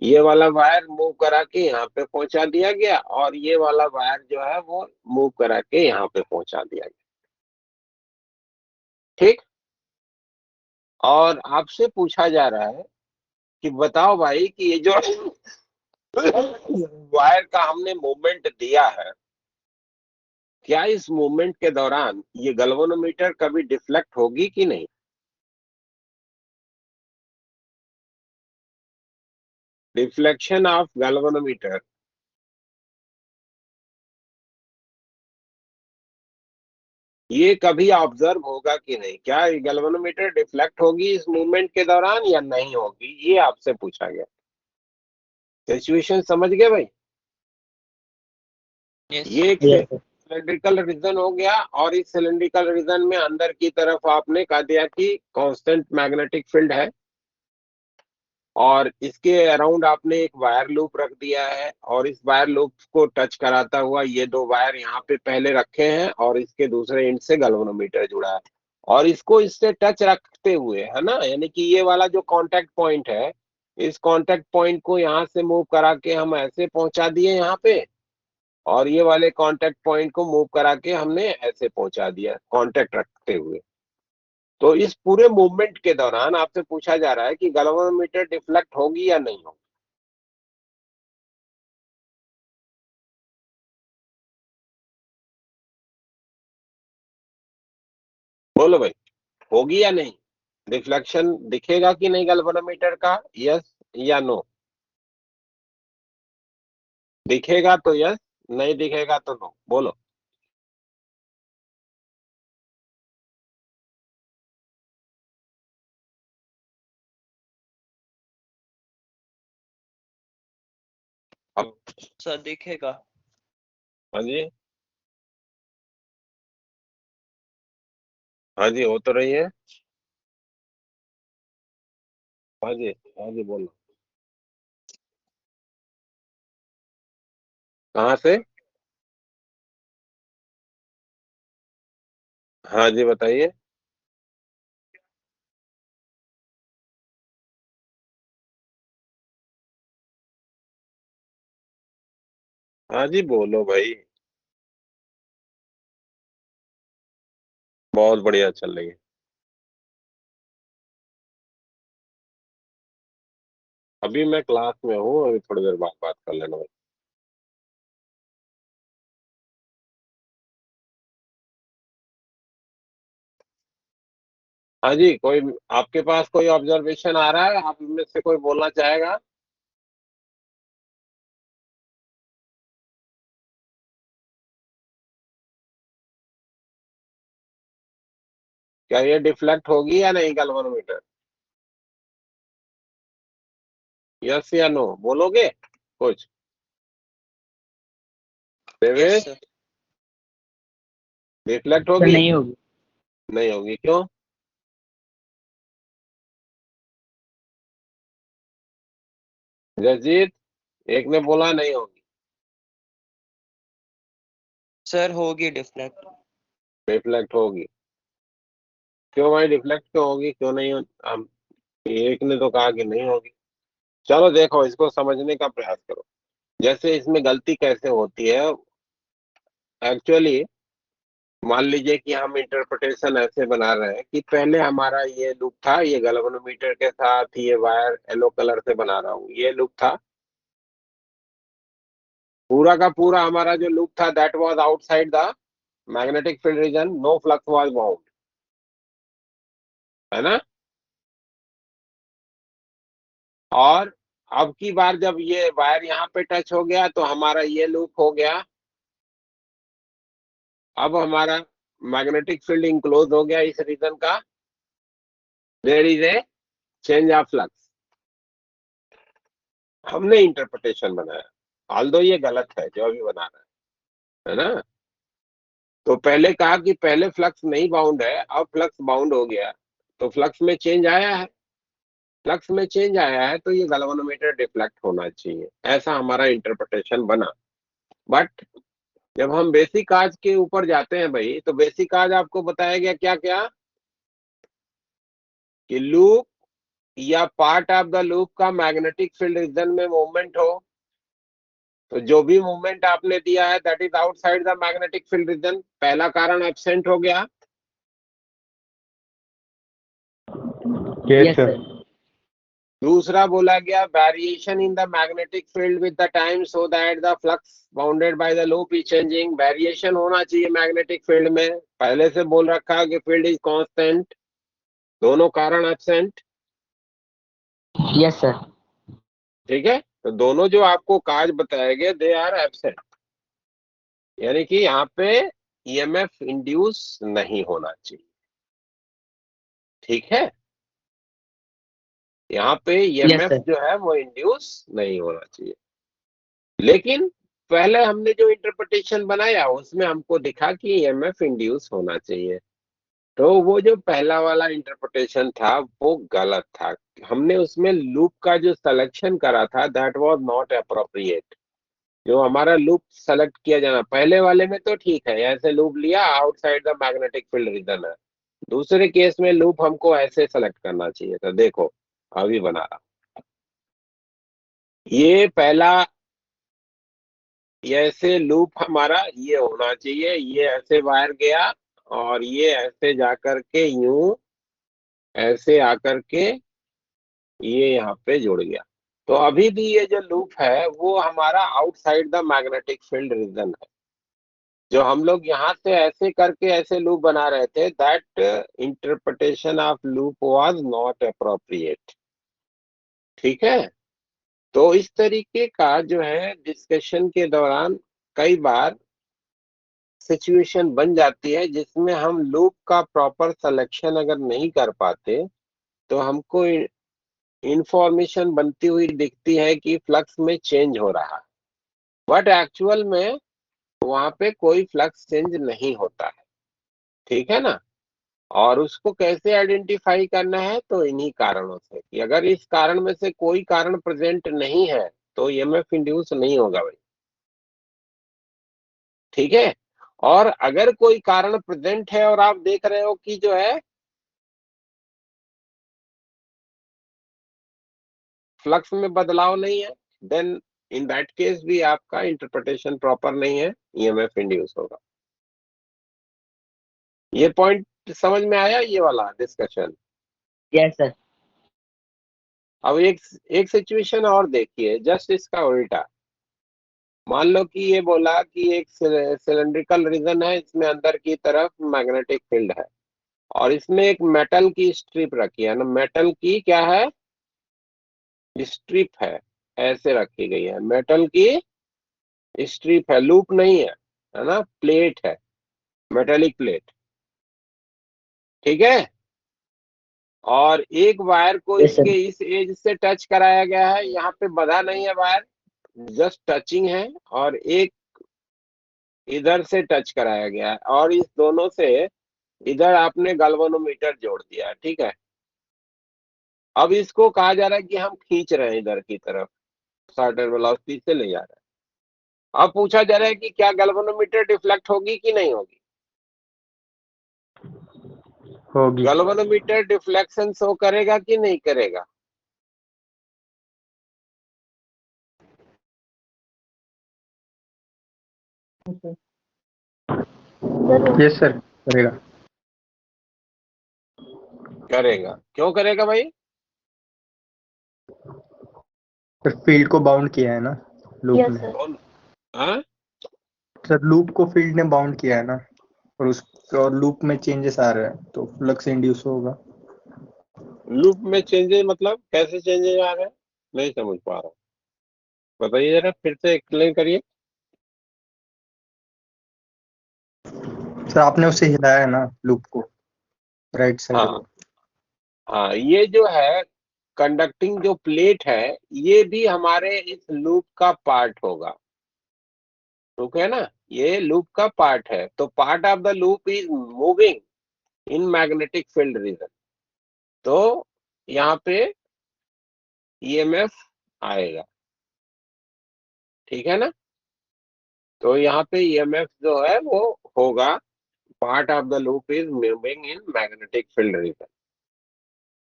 ये वाला वायर मूव करा के यहाँ पे पहुंचा दिया गया, और ये वाला वायर जो है वो मूव करा के यहाँ पे पहुंचा दिया गया। ठीक, और आपसे पूछा जा रहा है कि बताओ भाई कि ये जो वायर का हमने मूवमेंट दिया है, क्या इस मूवमेंट के दौरान ये गैल्वेनोमीटर कभी डिफ्लेक्ट होगी कि नहीं? रिफ्लेक्शन ऑफ गैल्वेनोमीटर, ये कभी ऑब्जर्व होगा कि नहीं? क्या गैल्वेनोमीटर डिफ्लेक्ट होगी इस मूवमेंट के दौरान या नहीं होगी, ये आपसे पूछा गया। सिचुएशन समझ गए भाई? ये एक यस सर। सिलेंड्रिकल रीजन हो गया, और इस सिलेंड्रिकल रीजन में अंदर की तरफ आपने कह दिया कि कांस्टेंट मैग्नेटिक फील्ड है, और इसके अराउंड आपने एक वायर लूप रख दिया है, और इस वायर लूप को टच कराता हुआ ये दो वायर यहाँ पे पहले रखे हैं, और इसके दूसरे एंड से गैल्वेनोमीटर जुड़ा है, और इसको इससे टच रखते हुए, है ना, यानी कि ये वाला जो कांटेक्ट पॉइंट है, इस कांटेक्ट पॉइंट को यहाँ से मूव करा के हम ऐसे पहुंचा दिए यहाँ पे, और ये वाले कांटेक्ट पॉइंट को मूव करा के हमने ऐसे पहुंचा दिया कांटेक्ट रखते हुए। तो इस पूरे मूवमेंट के दौरान आपसे पूछा जा रहा है कि गैल्वेनोमीटर डिफ्लेक्ट होगी या नहीं होगी। बोलो भाई, होगी या नहीं? रिफ्लेक्शन दिखेगा कि नहीं गैल्वेनोमीटर का? यस या नो? दिखेगा तो यस, नहीं दिखेगा तो नो। बोलो। अब सर दिखेगा। हाँ जी, हाँ जी, हो तो रही है। हाँ जी, हाँ जी, बोलो। कहाँ से? हाँ जी, बताइए। हाँ जी, बोलो भाई। बहुत बढ़िया चल रही है। अभी मैं क्लास में हूँ, अभी थोड़ी देर बाद बात कर लेना भाई। हाँ जी, कोई आपके पास कोई ऑब्जर्वेशन आ रहा है, आप में से कोई बोलना चाहेगा? क्या ये डिफ्लेक्ट होगी या नहीं गैल्वेनोमीटर? यस या नो बोलोगे कुछ? देवेश, डिफ्लेक्ट तो होगी? नहीं होगी। नहीं होगी, क्यों? जसजीत, एक ने बोला नहीं होगी। सर होगी डिफ्लेक्ट। डिफ्लेक्ट होगी। क्यों भाई, डिफ्लेक्ट क्यों होगी, क्यों नहीं हम एक ने तो कहा कि नहीं होगी। चलो देखो, इसको समझने का प्रयास करो। जैसे इसमें गलती कैसे होती है एक्चुअली। मान लीजिए कि हम इंटरप्रिटेशन ऐसे बना रहे हैं कि पहले हमारा ये लूप था, ये गैल्वेनोमीटर के साथ ये वायर येलो कलर से बना रहा हूं, ये लूप था। पूरा का पूरा हमारा जो लूप था that was outside the magnetic field region, no flux was bound, है ना। और अब की बार जब ये वायर यहाँ पे टच हो गया तो हमारा ये लूप हो गया। अब हमारा मैग्नेटिक फील्ड इंक्लोज हो गया इस रीजन का, there is a change of flux. हमने इंटरप्रिटेशन बनाया, ऑल्दो ये गलत है जो अभी बना रहा है ना। तो पहले कहा कि पहले फ्लक्स नहीं बाउंड है, अब फ्लक्स बाउंड हो गया, तो फ्लक्स में चेंज आया है। फ्लक्स में चेंज आया है तो ये गैल्वेनोमीटर डिफ्लेक्ट होना चाहिए, ऐसा हमारा इंटरप्रिटेशन बना। बट जब हम बेसिक काज के ऊपर जाते हैं भाई, तो बेसिक काज आपको बताया गया क्या क्या, कि लूप या पार्ट ऑफ द लूप का मैग्नेटिक फील्ड रीजन में मूवमेंट हो, तो जो भी मूवमेंट आपने दिया है that is outside the magnetic field reason, पहला कारण एब्सेंट हो गया। Yes sir. दूसरा बोला गया variation in the magnetic field with the time so that the flux bounded by the loop is changing, variation होना चाहिए मैग्नेटिक फील्ड में, पहले से बोल रखा है कि फील्ड इज कांस्टेंट, दोनों कारण एब्सेंट। Yes sir. ठीक है, तो दोनों जो आपको काज बताए गए दे आर एब्सेंट, यानी कि यहाँ पे ईएमएफ इंड्यूस नहीं होना चाहिए। ठीक है, यहाँ पे यस ईएमएफ सर। जो है वो इंड्यूस नहीं होना चाहिए। लेकिन पहले हमने जो इंटरप्रिटेशन बनाया उसमें हमको दिखा कि ईएमएफ इंड्यूस होना चाहिए, तो वो जो पहला वाला इंटरप्रिटेशन था वो गलत था। हमने उसमें लूप का जो सिलेक्शन करा था दैट वाज नॉट अप्रोप्रिएट। जो हमारा लूप सेलेक्ट किया जाना पहले वाले में तो ठीक है, ऐसे लूप लिया outside the magnetic field reason है। दूसरे केस में लूप हमको ऐसे सेलेक्ट करना चाहिए था। देखो अभी बना रहा, ये पहला, ये ऐसे लूप हमारा ये होना चाहिए, ये ऐसे वायर गया और ये ऐसे जाकर के यूं ऐसे आकर के ये यहाँ पे जुड़ गया। तो अभी भी ये जो लूप है वो हमारा outside the magnetic field reason है। जो हम लोग यहाँ से ऐसे करके ऐसे लूप बना रहे थे that interpretation of loop was not appropriate. ठीक है, तो इस तरीके का जो है डिस्कशन के दौरान कई बार सिचुएशन बन जाती है जिसमें हम लूप का प्रॉपर सिलेक्शन अगर नहीं कर पाते तो हमको इंफॉर्मेशन बनती हुई दिखती है कि फ्लक्स में चेंज हो रहा है, बट एक्चुअल में वहां पे कोई फ्लक्स चेंज नहीं होता है। ठीक है ना। और उसको कैसे आइडेंटिफाई करना है, तो इन्हीं कारणों से कि अगर इस कारण में से कोई कारण प्रेजेंट नहीं है तो ईएमएफ इंड्यूस नहीं होगा भाई। ठीक है, और अगर कोई कारण प्रेजेंट है और आप देख रहे हो कि जो है फ्लक्स में बदलाव नहीं है, देन इन दैट केस भी आपका इंटरप्रिटेशन प्रॉपर नहीं है, ईएमएफ इंड्यूस होगा। ये पॉइंट समझ में आया ये वाला डिस्कशन? Yes sir. अब एक सिचुएशन और देखिए, जस्ट इसका उल्टा। मान लो कि ये बोला कि एक सिलेंड्रिकल रीजन है, इसमें अंदर की तरफ मैग्नेटिक फील्ड है, और इसमें एक मेटल की स्ट्रिप रखी है ना, मेटल की क्या है, स्ट्रिप है, ऐसे रखी गई है, मेटल की स्ट्रिप है, लूप नहीं है ना, प्लेट है, मेटेलिक प्लेट, ठीक है। और एक वायर को यस सर। इसके इस एज से टच कराया गया है, यहाँ पे बंधा नहीं है वायर, जस्ट टचिंग है, और एक इधर से टच कराया गया है, और इस दोनों से इधर आपने गैल्वेनोमीटर जोड़ दिया है, ठीक है। अब इसको कहा जा रहा है कि हम खींच रहे हैं इधर की तरफ, सर्टेन वेलोसिटी से ले जा रहे हैं। अब पूछा जा रहा है कि क्या गैल्वेनोमीटर डिफ्लेक्ट होगी कि नहीं होगी? होगी। गैल्वेनोमीटर डिफ्लेक्शन शो करेगा कि नहीं करेगा? यस सर, करेगा। करेगा। क्यों करेगा भाई? सर फील्ड को बाउंड किया है ना लूप यस में। सर। कौन? हाँ, सर लूप को फील्ड ने बाउंड किया है ना, और लूप में चेंजेस आ रहे हैं तो फ्लक्स इंड्यूस होगा। लूप में चेंजेस मतलब कैसे चेंजेस आ रहे हैं? नहीं समझ पा रहा हूँ, बताइए जरा, फिर से एक्सप्लेन करिए। सर आपने उसे हिलाया है ना लूप को, राइट साइड हाँ को। हाँ, ये जो है कंडक्टिंग जो प्लेट है, ये भी हमारे इस लूप का पार्ट होगा, ठीक है ना, ये लूप का पार्ट है, तो part of the loop is moving in magnetic field region, तो यहाँ पे ईएमएफ आएगा, ठीक है ना। तो यहाँ पे ईएमएफ जो है वो होगा, part of the loop is moving in magnetic field reason,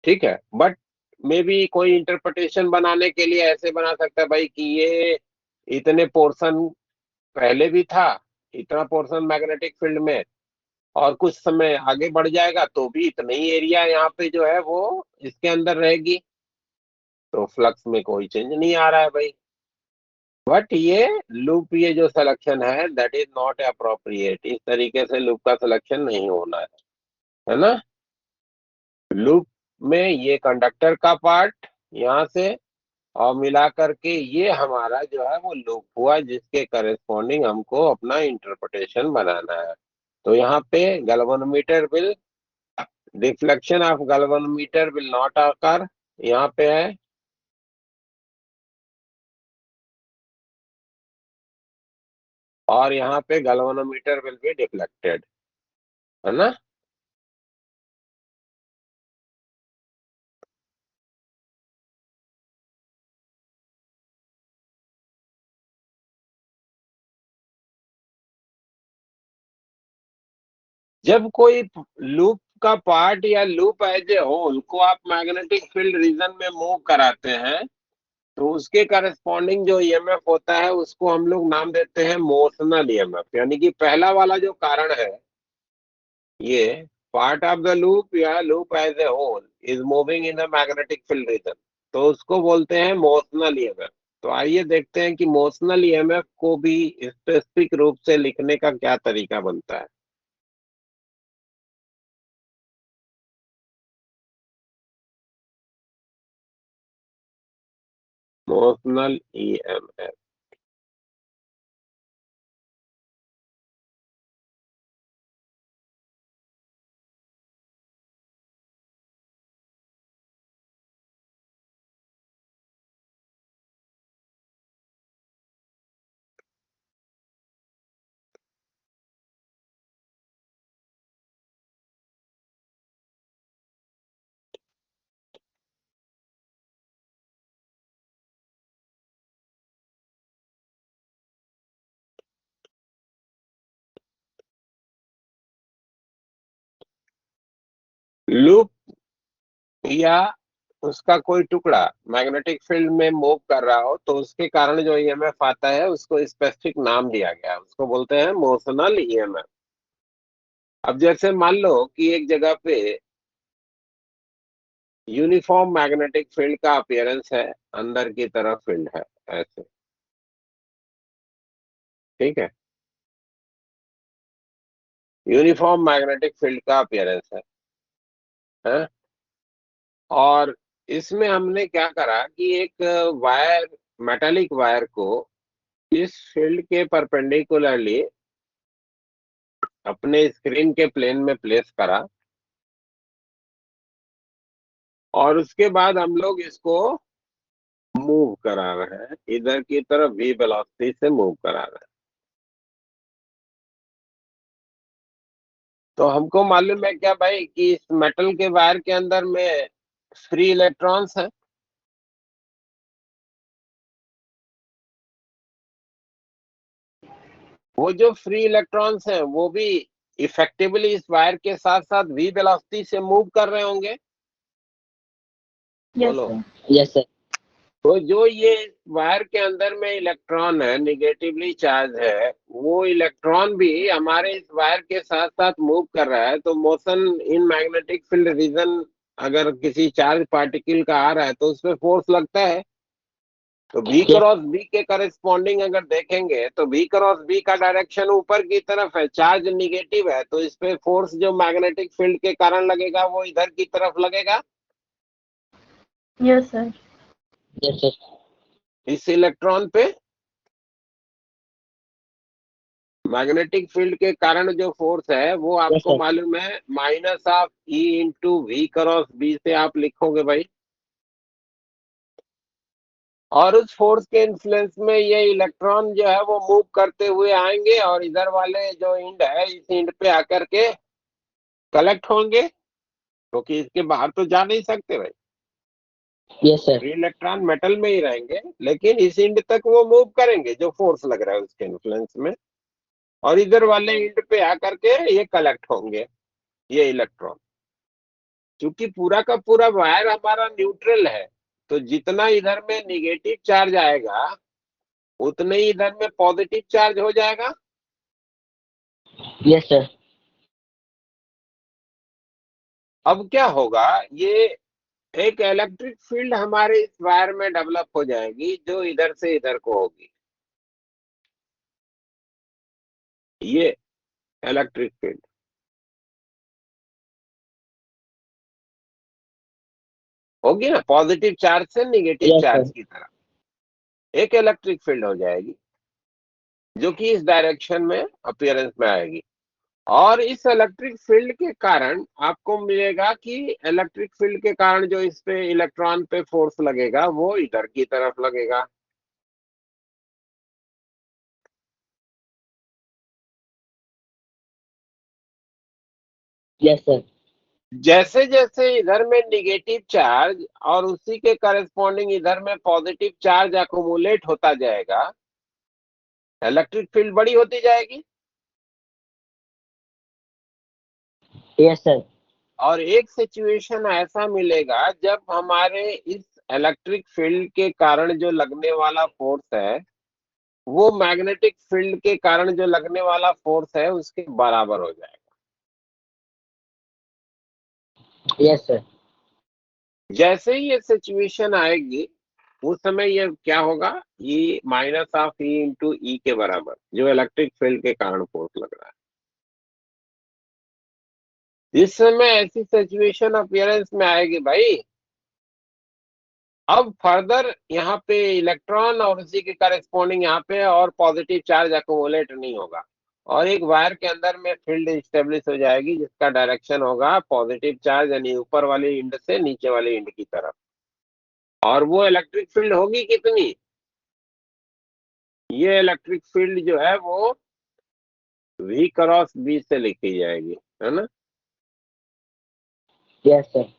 ठीक है। बट मे बी कोई इंटरप्रिटेशन बनाने के लिए ऐसे बना सकता है भाई कि ये इतने पोर्शन पहले भी था, इतना पोर्शन मैग्नेटिक फील्ड में, और कुछ समय आगे बढ़ जाएगा तो भी इतना ही एरिया यहाँ पे जो है वो इसके अंदर रहेगी, तो फ्लक्स में कोई चेंज नहीं आ रहा है भाई। बट ये लूप, ये जो सिलेक्शन है दैट इज नॉट अप्रोप्रिएट, इस तरीके से लूप का सिलेक्शन नहीं होना है ना। लूप में ये कंडक्टर का पार्ट यहाँ से, और मिला करके ये हमारा जो है वो लूप हुआ, जिसके करेस्पॉन्डिंग हमको अपना इंटरप्रिटेशन बनाना है। तो यहाँ पे galvanometer will, reflection of galvanometer will not occur, यहाँ पे है, और यहाँ पे गैल्वेनोमीटर विल बी डिफ्लेक्टेड, है ना। जब कोई लूप का पार्ट या लूप एज ए होल को आप मैग्नेटिक फील्ड रीजन में मूव कराते हैं, तो उसके करस्पॉन्डिंग जो ईएमएफ होता है उसको हम लोग नाम देते हैं मोशनल ईएमएफ, यानी कि पहला वाला जो कारण है, ये पार्ट ऑफ द लूप या loop as a whole is moving in the magnetic field region, तो उसको बोलते हैं मोशनल ईएमएफ। तो आइए देखते हैं कि मोशनल ईएमएफ को भी स्पेसिफिक रूप से लिखने का क्या तरीका बनता है। मोशनल ईएमएफ, लूप या उसका कोई टुकड़ा मैग्नेटिक फील्ड में मूव कर रहा हो, तो उसके कारण जो ईएमएफ आता है उसको स्पेसिफिक नाम दिया गया है, उसको बोलते हैं मोशनल ईएमएफ। अब जैसे मान लो कि एक जगह पे यूनिफॉर्म मैग्नेटिक फील्ड का अपीयरेंस है, अंदर की तरफ फील्ड है ऐसे, ठीक है, यूनिफॉर्म मैग्नेटिक फील्ड का अपीयरेंस है? और इसमें हमने क्या करा कि एक वायर, मेटालिक वायर को इस फील्ड के परपेंडिकुलरली अपने स्क्रीन के प्लेन में प्लेस करा, और उसके बाद हम लोग इसको मूव करा रहे हैं, इधर की तरफ v वेलोसिटी से मूव करा रहे हैं। तो हमको मालूम है क्या भाई कि इस मेटल के वायर के अंदर में फ्री इलेक्ट्रॉन्स हैं। वो जो फ्री इलेक्ट्रॉन्स हैं वो भी इफेक्टिवली इस वायर के साथ साथ v वेलोसिटी से मूव कर रहे होंगे। यस बोलो। सर। Yes sir. तो जो ये वायर के अंदर में इलेक्ट्रॉन है, निगेटिवली चार्ज है, वो इलेक्ट्रॉन भी हमारे इस वायर के साथ साथ मूव कर रहा है। तो motion in magnetic field reason अगर किसी चार्ज पार्टिकल का आ रहा है तो उसमें फोर्स लगता है। तो v क्रॉस b के करस्पॉन्डिंग अगर देखेंगे तो v क्रॉस b का डायरेक्शन ऊपर की तरफ है, चार्ज निगेटिव है, तो इस पे फोर्स जो मैग्नेटिक फील्ड के कारण लगेगा वो इधर की तरफ लगेगा। Yes sir. Yes sir. इस इलेक्ट्रॉन पे मैग्नेटिक फील्ड के कारण जो फोर्स है वो यस आपको सर। मालूम है minus of E into V cross B से आप लिखोगे भाई। और उस फोर्स के इन्फ्लुएंस में ये इलेक्ट्रॉन जो है वो मूव करते हुए आएंगे और इधर वाले जो इंड है इस इंड पे आकर के कलेक्ट होंगे, क्योंकि इसके बाहर तो जा नहीं सकते भाई। Yes sir. Free electron metal में ही रहेंगे, लेकिन इस इंड तक वो मूव करेंगे जो फोर्स लग रहा है उसके इन्फ्लुएंस में, और इधर वाले इंड पे आकर के ये कलेक्ट होंगे ये इलेक्ट्रॉन। क्योंकि पूरा का पूरा वायर हमारा न्यूट्रल है, तो जितना इधर में निगेटिव चार्ज आएगा उतने ही इधर में पॉजिटिव चार्ज हो जाएगा। Yes sir. अब क्या होगा, ये एक इलेक्ट्रिक फील्ड हमारे इस वायर में डेवलप हो जाएगी जो इधर से इधर को होगी। ये इलेक्ट्रिक फील्ड होगी ना, पॉजिटिव चार्ज से निगेटिव यस चार्ज सर। की तरह एक इलेक्ट्रिक फील्ड हो जाएगी जो कि इस डायरेक्शन में अपीयरेंस में आएगी। और इस इलेक्ट्रिक फील्ड के कारण आपको मिलेगा कि इलेक्ट्रिक फील्ड के कारण जो इस पे इलेक्ट्रॉन पे फोर्स लगेगा वो इधर की तरफ लगेगा। Yes sir. जैसे जैसे इधर में निगेटिव चार्ज और उसी के करस्पॉन्डिंग इधर में पॉजिटिव चार्ज अकोमुलेट होता जाएगा, इलेक्ट्रिक फील्ड बड़ी होती जाएगी। Yes sir. और एक सिचुएशन ऐसा मिलेगा जब हमारे इस इलेक्ट्रिक फील्ड के कारण जो लगने वाला फोर्स है वो मैग्नेटिक फील्ड के कारण जो लगने वाला फोर्स है उसके बराबर हो जाएगा। Yes sir. जैसे ही ये सिचुएशन आएगी उस समय ये क्या होगा, ये माइनस ऑफ ई इंटू ई के बराबर जो इलेक्ट्रिक फील्ड के कारण फोर्स लग रहा है। इस समय ऐसी सिचुएशन अपीयरेंस में आएगी भाई, अब फर्दर यहाँ पे इलेक्ट्रॉन और उसी के करस्पॉन्डिंग यहाँ पे और पॉजिटिव चार्ज अकोमोलेट नहीं होगा, और एक वायर के अंदर में फील्ड स्टेब्लिश हो जाएगी जिसका डायरेक्शन होगा पॉजिटिव चार्ज यानी ऊपर वाले इंड से नीचे वाले इंड की तरफ। और वो इलेक्ट्रिक फील्ड होगी कितनी, ये इलेक्ट्रिक फील्ड जो है वो v क्रॉस b से लिखी जाएगी, है ना। Yes sir.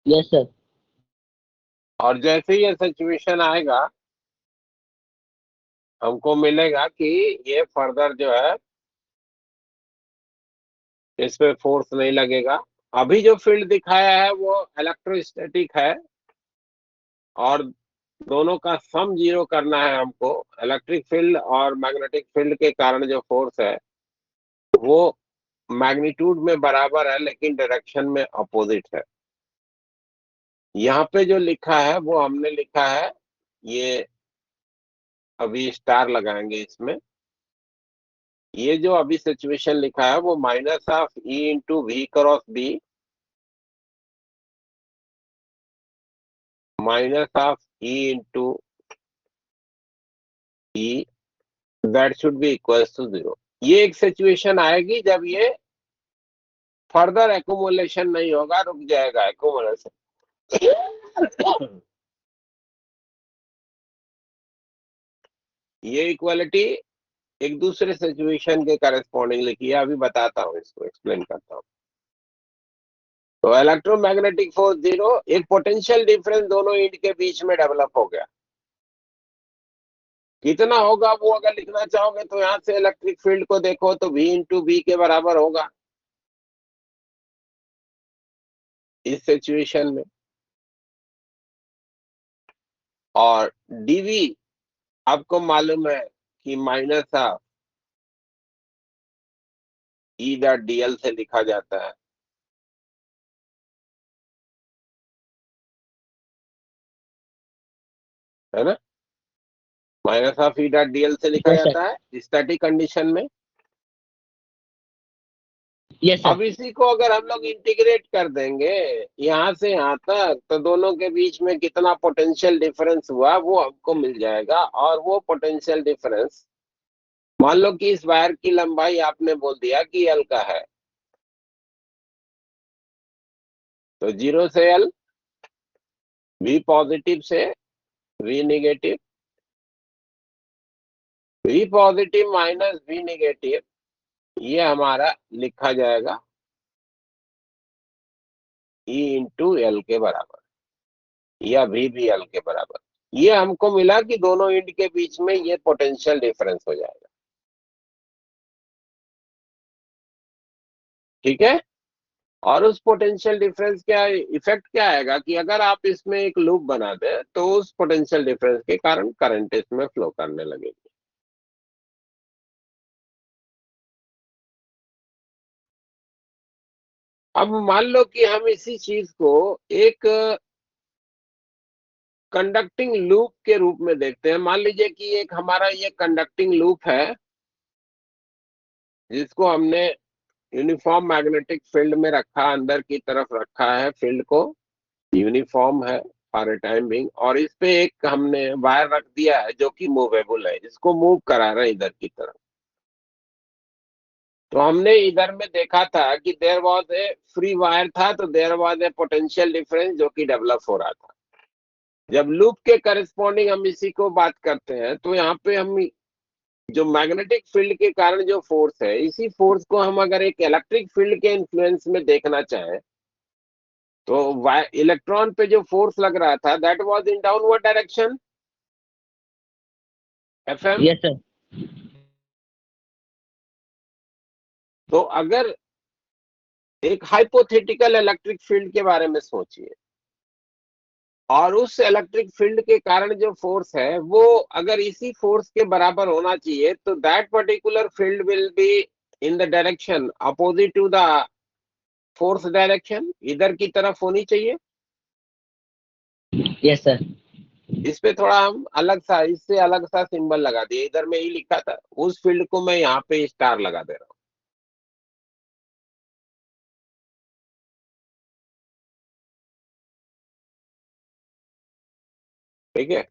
Yes sir. और जैसे ही ये सिचुएशन आएगा हमको मिलेगा कि ये फर्दर जो है इस पे फोर्स नहीं लगेगा। अभी जो फील्ड दिखाया है वो इलेक्ट्रोस्टैटिक है और दोनों का सम जीरो करना है हमको। इलेक्ट्रिक फील्ड और मैग्नेटिक फील्ड के कारण जो फोर्स है वो मैग्नीट्यूड में बराबर है लेकिन डायरेक्शन में अपोजिट है। यहाँ पे जो लिखा है वो हमने लिखा है, ये अभी स्टार लगाएंगे इसमें। ये जो अभी सिचुएशन लिखा है वो minus of E into V cross B minus of E into E that should be equal to 0। ये एक सिचुएशन आएगी जब ये फर्दर एक्यूमुलेशन नहीं होगा, रुक जाएगा एक्यूमुलेशन। ये इक्वालिटी एक दूसरे सिचुएशन के करस्पॉन्डिंग लिखी है, अभी बताता हूँ, इसको एक्सप्लेन करता हूँ। तो इलेक्ट्रोमैग्नेटिक फोर्स 0, एक पोटेंशियल डिफरेंस दोनों इंड के बीच में डेवलप हो गया। कितना होगा वो अगर लिखना चाहोगे तो यहां से इलेक्ट्रिक फील्ड को देखो तो V इंटू बी के बराबर होगा इस सिचुएशन में। और dV आपको मालूम है कि minus of E dot dl से लिखा जाता है ना। Minus of E dot dl से लिखा यस सर। जाता है स्टैटिक कंडीशन में। यस अब सर। इसी को अगर हम लोग इंटीग्रेट कर देंगे यहां से यहां तक तो दोनों के बीच में कितना पोटेंशियल डिफरेंस हुआ वो हमको मिल जाएगा। और वो पोटेंशियल डिफरेंस, मान लो कि इस वायर की लंबाई आपने बोल दिया कि L का है, तो 0 से L, V पॉजिटिव से V negative, V positive minus V negative, ये हमारा लिखा जाएगा E इंटू एल के बराबर या V भी L के बराबर। ये हमको मिला कि दोनों इंड के बीच में ये पोटेंशियल डिफरेंस हो जाएगा। ठीक है। और उस पोटेंशियल डिफरेंस का इफेक्ट क्या आएगा कि अगर आप इसमें एक लूप बना दें तो उस पोटेंशियल डिफरेंस के कारण करंट इसमें फ्लो करने लगेगी। अब मान लो कि हम इसी चीज को एक कंडक्टिंग लूप के रूप में देखते हैं। मान लीजिए कि एक हमारा ये कंडक्टिंग लूप है जिसको हमने यूनिफॉर्म मैग्नेटिक फील्ड में रखा, अंदर की तरफ रखा है, फील्ड को यूनिफॉर्म है फॉर ए टाइम बिंग, और इस पे एक हमने वायर रख दिया है जो कि मूवेबल है, इसको मूव करा रहे हैं इधर की तरफ। तो हमने इधर में देखा था कि there was a free wire था, तो there was a potential difference जो कि डेवलप हो रहा था। जब लूप के करस्पॉन्डिंग हम इसी को बात करते हैं तो यहाँ पे हम जो मैग्नेटिक फील्ड के कारण जो फोर्स है, इसी फोर्स को हम अगर एक इलेक्ट्रिक फील्ड के इन्फ्लुएंस में देखना चाहें तो इलेक्ट्रॉन पे जो फोर्स लग रहा था that was in downward direction FM। Yes sir. तो अगर एक हाइपोथेटिकल इलेक्ट्रिक फील्ड के बारे में सोचिए और उस इलेक्ट्रिक फील्ड के कारण जो फोर्स है वो अगर इसी फोर्स के बराबर होना चाहिए तो that particular field will be in the direction opposite to the force direction, इधर की तरफ होनी चाहिए। Yes sir. इस पे थोड़ा हम अलग सा, इससे अलग सा सिंबल लगा दिए, इधर में ही लिखा था, उस फील्ड को मैं यहाँ पे स्टार लगा दे रहा हूँ। ठीक है।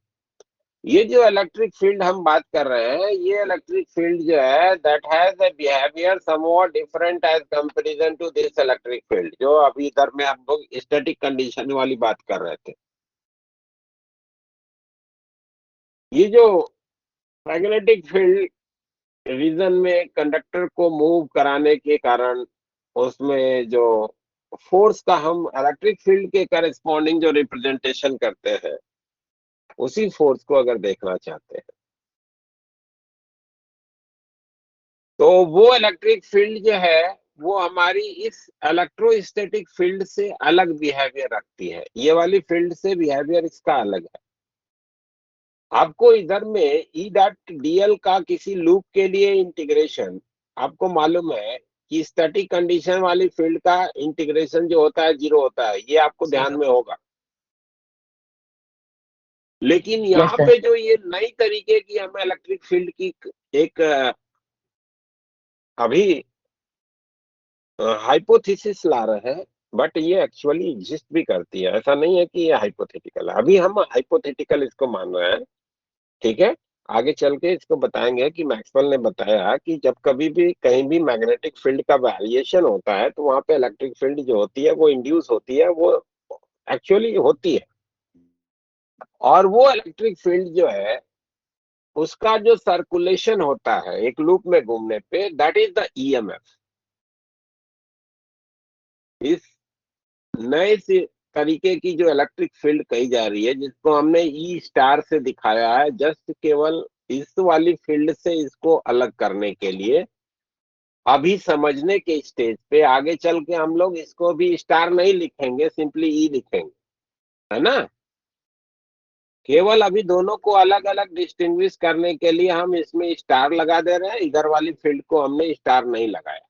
ये जो इलेक्ट्रिक फील्ड हम बात कर रहे हैं, ये इलेक्ट्रिक फील्ड जो है that has a behaviour somewhat different as comparison to this electric field, जो अभी इधर में हम लोग स्टैटिक कंडीशन वाली बात कर रहे थे। ये जो मैग्नेटिक फील्ड रीजन में कंडक्टर को मूव कराने के कारण उसमें जो फोर्स का हम इलेक्ट्रिक फील्ड के करस्पॉन्डिंग जो रिप्रेजेंटेशन करते हैं उसी फोर्स को अगर देखना चाहते हैं तो वो इलेक्ट्रिक फील्ड जो है वो हमारी इस इलेक्ट्रोस्टैटिक फील्ड से अलग बिहेवियर रखती है। ये वाली फील्ड से बिहेवियर इसका अलग है। आपको इधर में ई डॉट डीएल का किसी लूप के लिए इंटीग्रेशन आपको मालूम है कि स्टैटिक कंडीशन वाली फील्ड का इंटीग्रेशन जो होता है 0 होता है, ये आपको ध्यान में होगा। लेकिन यहाँ sir. पे जो ये नई तरीके की हमें इलेक्ट्रिक फील्ड की एक अभी हाइपोथेसिस ला रहे हैं, बट ये एक्चुअली एग्जिस्ट भी करती है। ऐसा नहीं है कि ये हाइपोथेटिकल है, अभी हम हाइपोथेटिकल इसको मान रहे हैं। ठीक है, आगे चल के इसको बताएंगे कि मैक्सवेल ने बताया कि जब कभी भी कहीं भी मैग्नेटिक फील्ड का वेरिएशन होता है तो वहां पे इलेक्ट्रिक फील्ड जो होती है वो इंड्यूस होती है, वो एक्चुअली होती है। और वो इलेक्ट्रिक फील्ड जो है उसका जो सर्कुलेशन होता है एक लूप में घूमने पे, दैट इज द ईएमएफ। इस नए से तरीके की जो इलेक्ट्रिक फील्ड कही जा रही है जिसको हमने ई स्टार से दिखाया है, जस्ट केवल इस वाली फील्ड से इसको अलग करने के लिए। अभी समझने के स्टेज पे आगे चल के हम लोग इसको भी स्टार नहीं लिखेंगे, सिंपली ई लिखेंगे, है ना। केवल अभी दोनों को अलग अलग डिस्टिंग्विश करने के लिए हम इसमें स्टार लगा दे रहे हैं, इधर वाली फील्ड को हमने स्टार नहीं लगाया।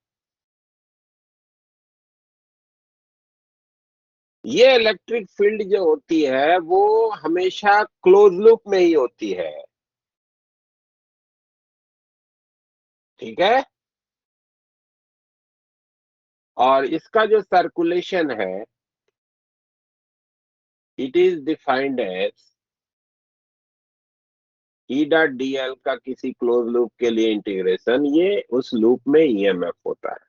ये इलेक्ट्रिक फील्ड जो होती है वो हमेशा क्लोज लूप में ही होती है। ठीक है, और इसका जो सर्कुलेशन है it is defined as E dot D L का किसी क्लोज लूप के लिए इंटीग्रेशन, ये उस लूप में ईएमएफ होता है,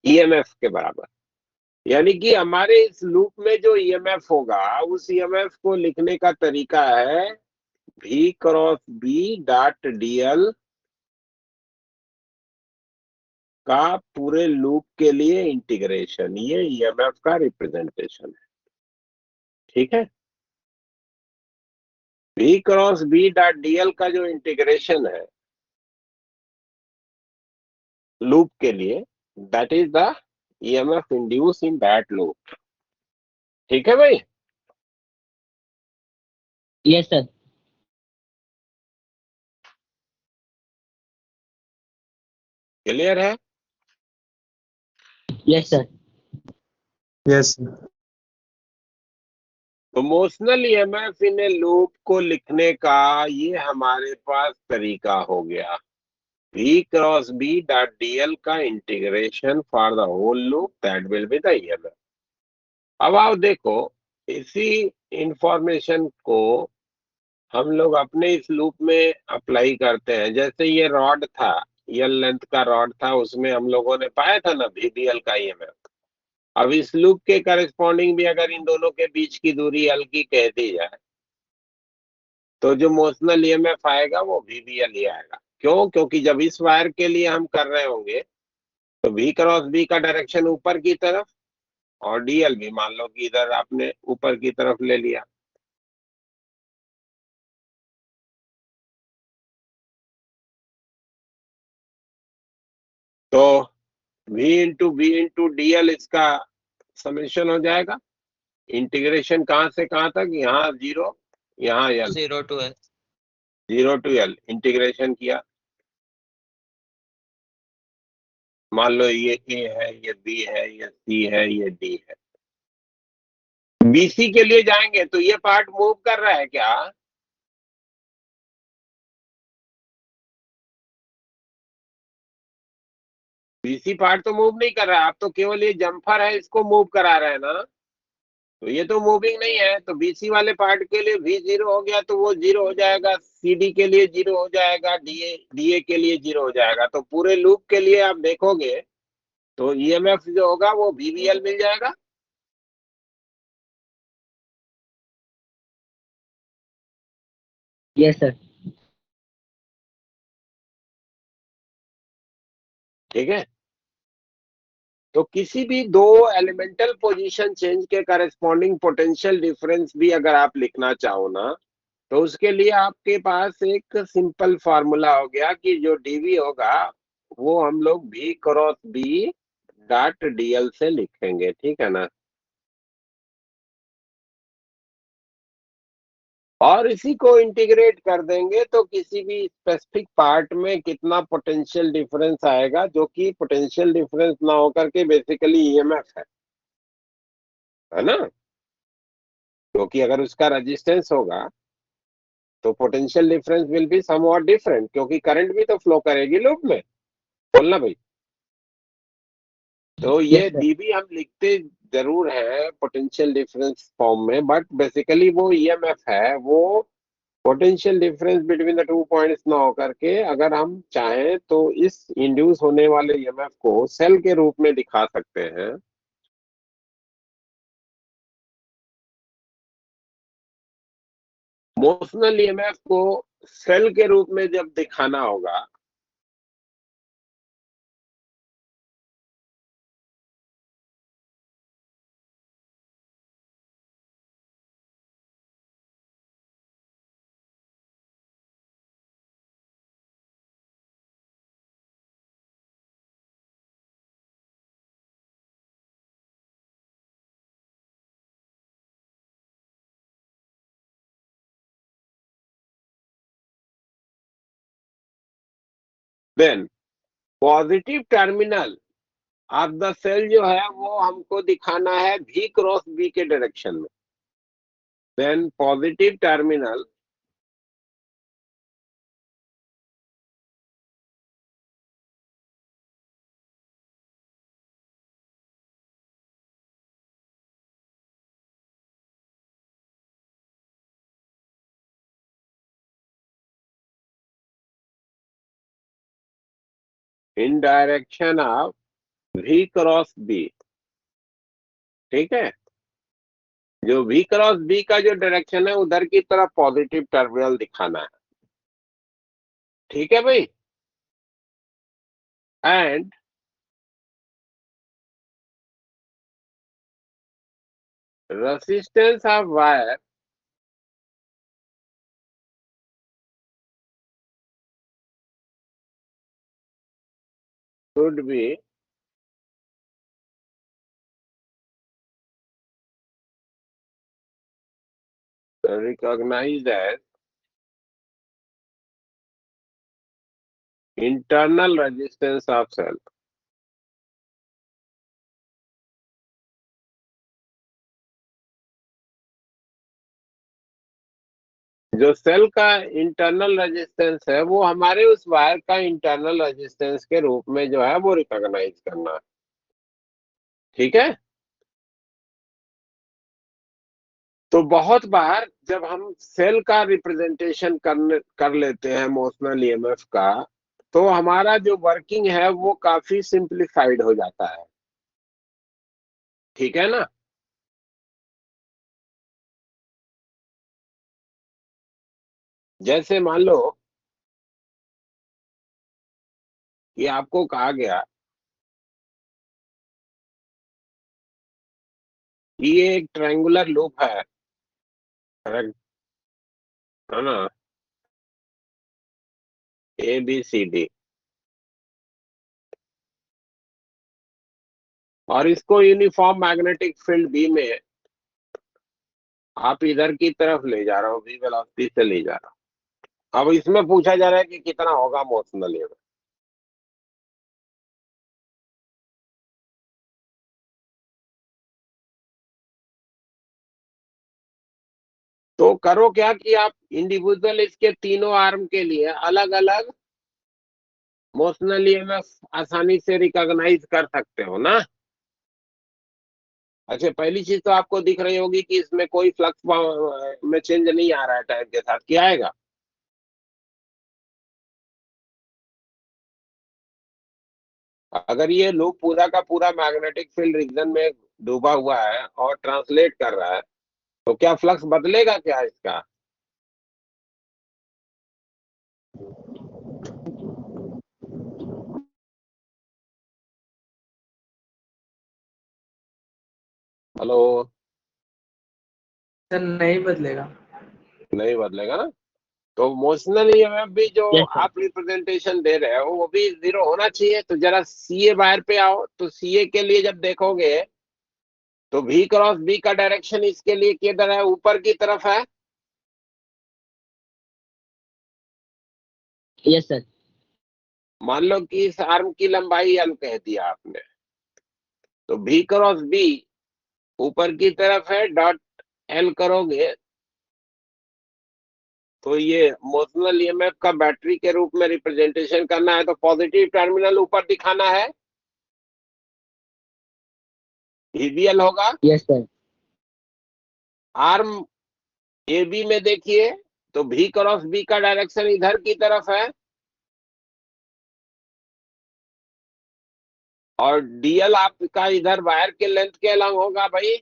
ईएमएफ के बराबर। यानी कि हमारे इस लूप में जो ईएमएफ होगा उस ईएमएफ को लिखने का तरीका है V cross B dot DL का पूरे लूप के लिए इंटीग्रेशन, ये ईएमएफ का रिप्रेजेंटेशन है। ठीक है, V cross B dot DL का जो इंटीग्रेशन है लूप के लिए, that is the EMF induce in that loop. ठीक है भाई, Yes, sir. क्लियर है। Yes, sir. यस तो motional EMF in a loop को लिखने का ये हमारे पास तरीका हो गया, V cross B dot DL का integration for the whole loop, that will be the EMF. अब आप देखो, इसी इंफॉर्मेशन को हम लोग अपने इस लूप में अप्लाई करते हैं। जैसे ये रॉड था, ये लेंथ का रॉड था, उसमें हम लोगों ने पाया था ना VDL का ईएमएफ। अब इस लूप के करस्पॉन्डिंग भी अगर इन दोनों के बीच की दूरी L की कह दी जाए तो जो मोशनल ईएमएफ आएगा वो VBL ही आएगा। क्यों? क्योंकि जब इस वायर के लिए हम कर रहे होंगे तो V क्रॉस B का डायरेक्शन ऊपर की तरफ, और DL भी मान लो कि इधर आपने ऊपर की तरफ ले लिया। तो V into B into DL इसका समेशन हो जाएगा। इंटीग्रेशन कहां से कहां तक? यहाँ 0, यहाँ L, 0 to L. 0 to L integration किया। मान लो ये A है, ये B है, ये C है, ये D है। BC के लिए जाएंगे तो ये पार्ट मूव कर रहा है क्या? BC पार्ट तो मूव नहीं कर रहा है, आप तो केवल ये जम्फर है इसको मूव करा रहे हैं ना, तो ये तो मूविंग नहीं है। तो BC वाले पार्ट के लिए V 0 हो गया तो वो 0 हो जाएगा, CD के लिए 0 हो जाएगा, DA के लिए 0 हो जाएगा। तो पूरे लूप के लिए आप देखोगे तो ईएमएफ जो होगा वो VBL मिल जाएगा। Yes, sir. ठीक है, तो किसी भी दो एलिमेंटल पोजीशन चेंज के करस्पॉन्डिंग पोटेंशियल डिफरेंस भी अगर आप लिखना चाहो ना, तो उसके लिए आपके पास एक सिंपल फार्मूला हो गया कि जो डीवी होगा वो हम लोग v cross B dot DL से लिखेंगे, ठीक है ना। और इसी को इंटीग्रेट कर देंगे तो किसी भी स्पेसिफिक पार्ट में कितना पोटेंशियल डिफरेंस आएगा, जो कि पोटेंशियल डिफरेंस ना होकर के बेसिकली ईएमएफ है ना। क्योंकि अगर उसका रेजिस्टेंस होगा तो potential difference will be somewhat different, क्योंकि करंट भी तो फ्लो करेगी लूप में, बोलना भाई। तो ये Yes, sir. डीबी हम लिखते जरूर है पोटेंशियल डिफरेंस फॉर्म में, बट बेसिकली वो ईएमएफ है, वो potential difference between the two points ना होकर के अगर हम चाहें तो इस इंड्यूस होने वाले ईएमएफ को सेल के रूप में दिखा सकते हैं। मोशनल ईएमएफ को सेल के रूप में जब दिखाना होगा then positive terminal of the cell जो है वो हमको दिखाना है v क्रॉस बी के डायरेक्शन में। Then positive terminal in direction of v cross B, ठीक है। जो v क्रॉस बी का जो डायरेक्शन है उधर की तरफ पॉजिटिव टर्मिनल दिखाना है, ठीक है भाई। And resistance of wire should be recognized as internal resistance of cell। जो सेल का इंटरनल रेजिस्टेंस है वो हमारे उस वायर का इंटरनल रेजिस्टेंस के रूप में जो है वो रिकॉग्नाइज करना है, ठीक है। तो बहुत बार जब हम सेल का रिप्रेजेंटेशन कर लेते हैं मोशनल ईएमएफ का, तो हमारा जो वर्किंग है वो काफी सिंप्लीफाइड हो जाता है, ठीक है ना। जैसे मान लो कि आपको कहा गया कि ये एक ट्रायंगुलर लूप है, करेक्ट है ना, ए बी सी डी, और इसको यूनिफॉर्म मैग्नेटिक फील्ड बी में आप इधर की तरफ ले जा रहे हो, वी वेलोसिटी से ले जा रहे हो। अब इसमें पूछा जा रहा है कि कितना होगा मोशनल ईएमएफ। तो करो क्या कि आप इंडिविजुअल इसके तीनों आर्म के लिए अलग अलग मोशनल ईएमएफ आसानी से रिकॉग्नाइज कर सकते हो ना। अच्छा, पहली चीज तो आपको दिख रही होगी कि इसमें कोई फ्लक्स में चेंज नहीं आ रहा है टाइम के साथ, क्या आएगा। अगर ये लूप पूरा का पूरा मैग्नेटिक फील्ड रीजन में डूबा हुआ है और ट्रांसलेट कर रहा है, तो क्या फ्लक्स बदलेगा क्या इसका। हेलो, सर नहीं बदलेगा। नहीं बदलेगा ना? तो मोशनल ईएमएफ भी जो यस सर। आप रिप्रेजेंटेशन दे रहे हो वो भी जीरो होना चाहिए। तो जरा सीए बाहर पे आओ, तो सीए के लिए जब देखोगे तो V क्रॉस B का डायरेक्शन इसके लिए किधर है? ऊपर की तरफ है। Yes sir. मान लो कि इस आर्म की लंबाई L कह दिया आपने, तो V क्रॉस B ऊपर की तरफ है, डॉट L करोगे तो ये मोशनल ईएमएफ का बैटरी के रूप में रिप्रेजेंटेशन करना है, तो पॉजिटिव टर्मिनल ऊपर दिखाना है, VBL होगा। Yes sir. आर्म AB में देखिए तो V क्रॉस B का डायरेक्शन इधर की तरफ है, और DL आपका इधर वायर के लेंथ के अलग होगा भाई,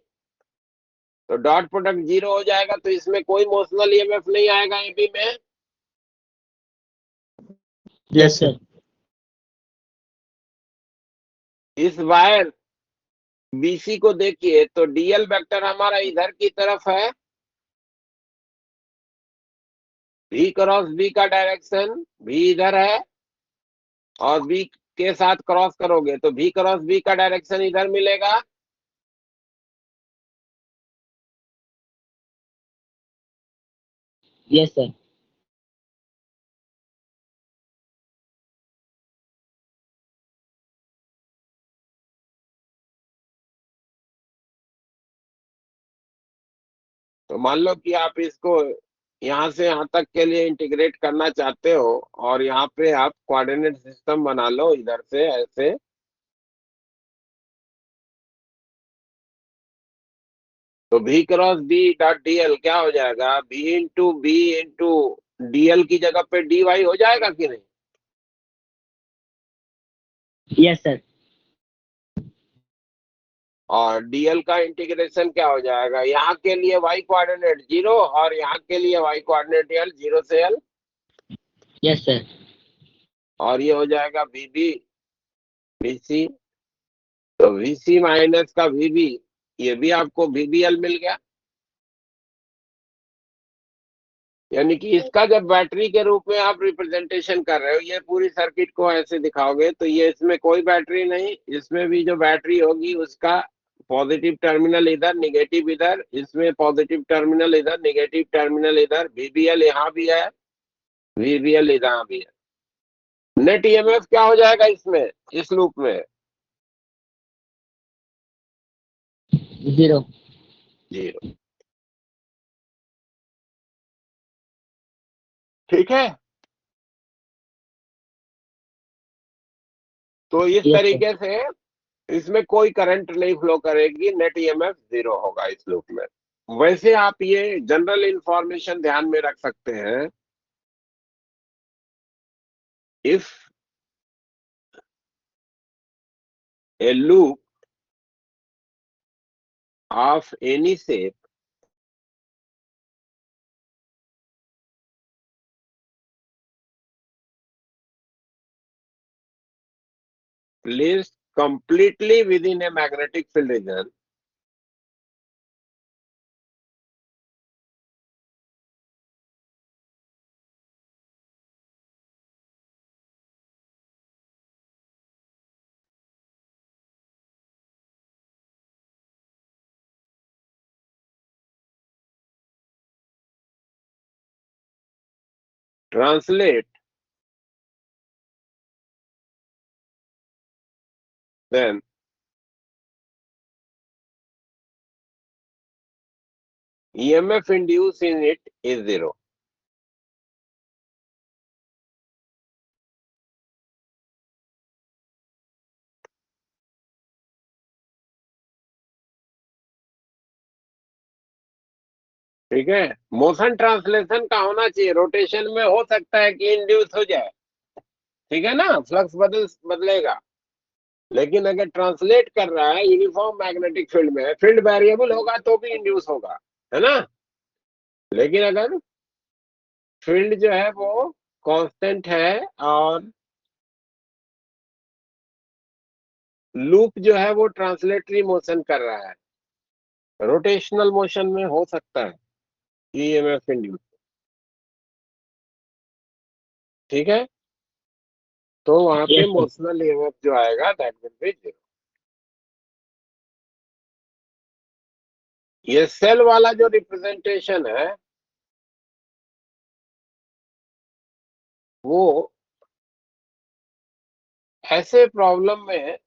तो डॉट प्रोडक्ट जीरो हो जाएगा। तो इसमें कोई मोशनल ईएमएफ नहीं आएगा AB में। Yes sir. इस वायर BC को देखिए तो DL वेक्टर हमारा इधर की तरफ है, V क्रॉस B का डायरेक्शन V इधर है, और B के साथ क्रॉस करोगे तो V क्रॉस B का डायरेक्शन इधर मिलेगा। Yes sir. तो मान लो कि आप इसको यहां से यहां तक के लिए इंटीग्रेट करना चाहते हो, और यहाँ पे आप कोऑर्डिनेट सिस्टम बना लो इधर से ऐसे, तो V cross B dot DL क्या हो जाएगा? B into B into DL की जगह पे DY हो जाएगा कि नहीं? Yes sir. और DL का इंटीग्रेशन क्या हो जाएगा? यहाँ के लिए y कोऑर्डिनेट 0 और यहाँ के लिए y कोऑर्डिनेट L, 0 से L, यस सर। और ये हो जाएगा VB BC, तो VC माइनस का VB, ये भी आपको VBL मिल गया। यानी कि इसका जब बैटरी के रूप में आप रिप्रेजेंटेशन कर रहे हो, ये पूरी सर्किट को ऐसे दिखाओगे तो ये इसमें कोई बैटरी नहीं, इसमें भी जो बैटरी होगी उसका पॉजिटिव टर्मिनल इधर, निगेटिव इधर, इसमें पॉजिटिव टर्मिनल इधर, निगेटिव टर्मिनल इधर, VBL यहाँ भी है, VBL यहाँ भी है। नेट ईएमएफ क्या हो जाएगा इसमें, इस लूप में? जीरो। जीरो। ठीक है, तो इस यस सर। तरीके से इसमें कोई करंट नहीं फ्लो करेगी, नेट ईएमएफ जीरो होगा इस लूप में। वैसे आप ये जनरल इंफॉर्मेशन ध्यान में रख सकते हैं, if A loop of any shape placed completely within a magnetic field region, translate then EMF induced in it is zero. ठीक है, मोशन ट्रांसलेशन का होना चाहिए, रोटेशन में हो सकता है कि इंड्यूस हो जाए, ठीक है ना, फ्लक्स बदलेगा, लेकिन अगर ट्रांसलेट कर रहा है यूनिफॉर्म मैग्नेटिक फील्ड में, फील्ड वेरिएबल होगा तो भी इंड्यूस होगा, है ना। लेकिन अगर फील्ड जो है वो कांस्टेंट है और लूप जो है वो ट्रांसलेटरी मोशन कर रहा है, रोटेशनल मोशन में हो सकता है ईएमएफ इंड्यूस, ठीक है। तो वहां पे Yes, sir. मोशनल ईएमएफ जो आएगा दैट विल बी 0। ये सेल वाला जो रिप्रेजेंटेशन है वो ऐसे प्रॉब्लम में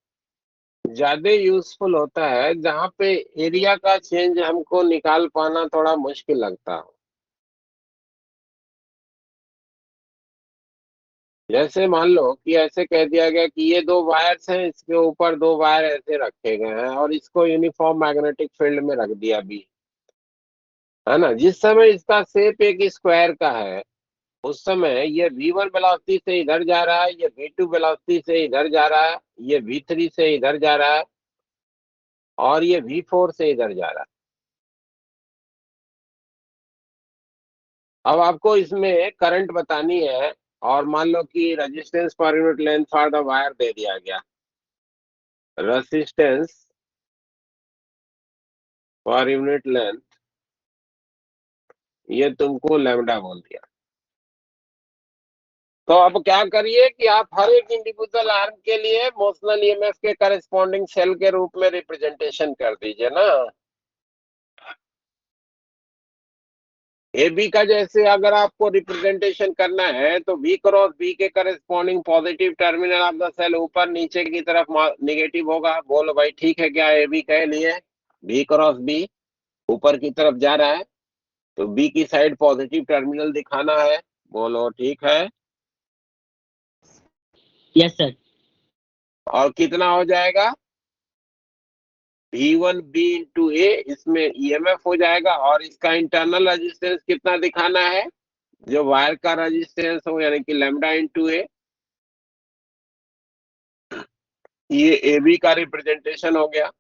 ज्यादा यूजफुल होता है जहां पे एरिया का चेंज हमको निकाल पाना थोड़ा मुश्किल लगता हो। जैसे मान लो कि ऐसे कह दिया गया कि ये दो वायर्स हैं, इसके ऊपर दो वायर ऐसे रखे गए हैं और इसको यूनिफॉर्म मैग्नेटिक फील्ड में रख दिया भी, है ना। जिस समय इसका शेप एक स्क्वायर का है उस समय ये V1 वेलोसिटी से इधर जा रहा है, ये V2 वेलोसिटी से इधर जा रहा है, ये V3 से इधर जा रहा है और ये V4 से इधर जा रहा है। अब आपको इसमें करंट बतानी है और मान लो कि resistance per unit length for the wire दे दिया गया, रेजिस्टेंस पर यूनिट लेंथ ये तुमको लैम्डा बोल दिया। तो अब क्या करिए कि आप हर एक इंडिविजुअल आर्म के लिए मोशनल ईएमएफ के करस्पॉन्डिंग सेल के रूप में रिप्रेजेंटेशन कर दीजिए ना। ए बी का जैसे अगर आपको रिप्रेजेंटेशन करना है तो V क्रॉस B के corresponding positive terminal of the cell ऊपर नीचे की तरफ नेगेटिव होगा। बोलो भाई ठीक है क्या ए बी के लिए V क्रॉस B ऊपर की तरफ जा रहा है तो B की साइड पॉजिटिव टर्मिनल दिखाना है। बोलो ठीक है। Yes, sir. और कितना हो जाएगा V1B इंटू ए, इसमें ईएमएफ हो जाएगा और इसका इंटरनल रेजिस्टेंस कितना दिखाना है, जो वायर का रेजिस्टेंस हो यानी कि लैम्डा इंटू ए। ये ए बी का रिप्रेजेंटेशन हो गया।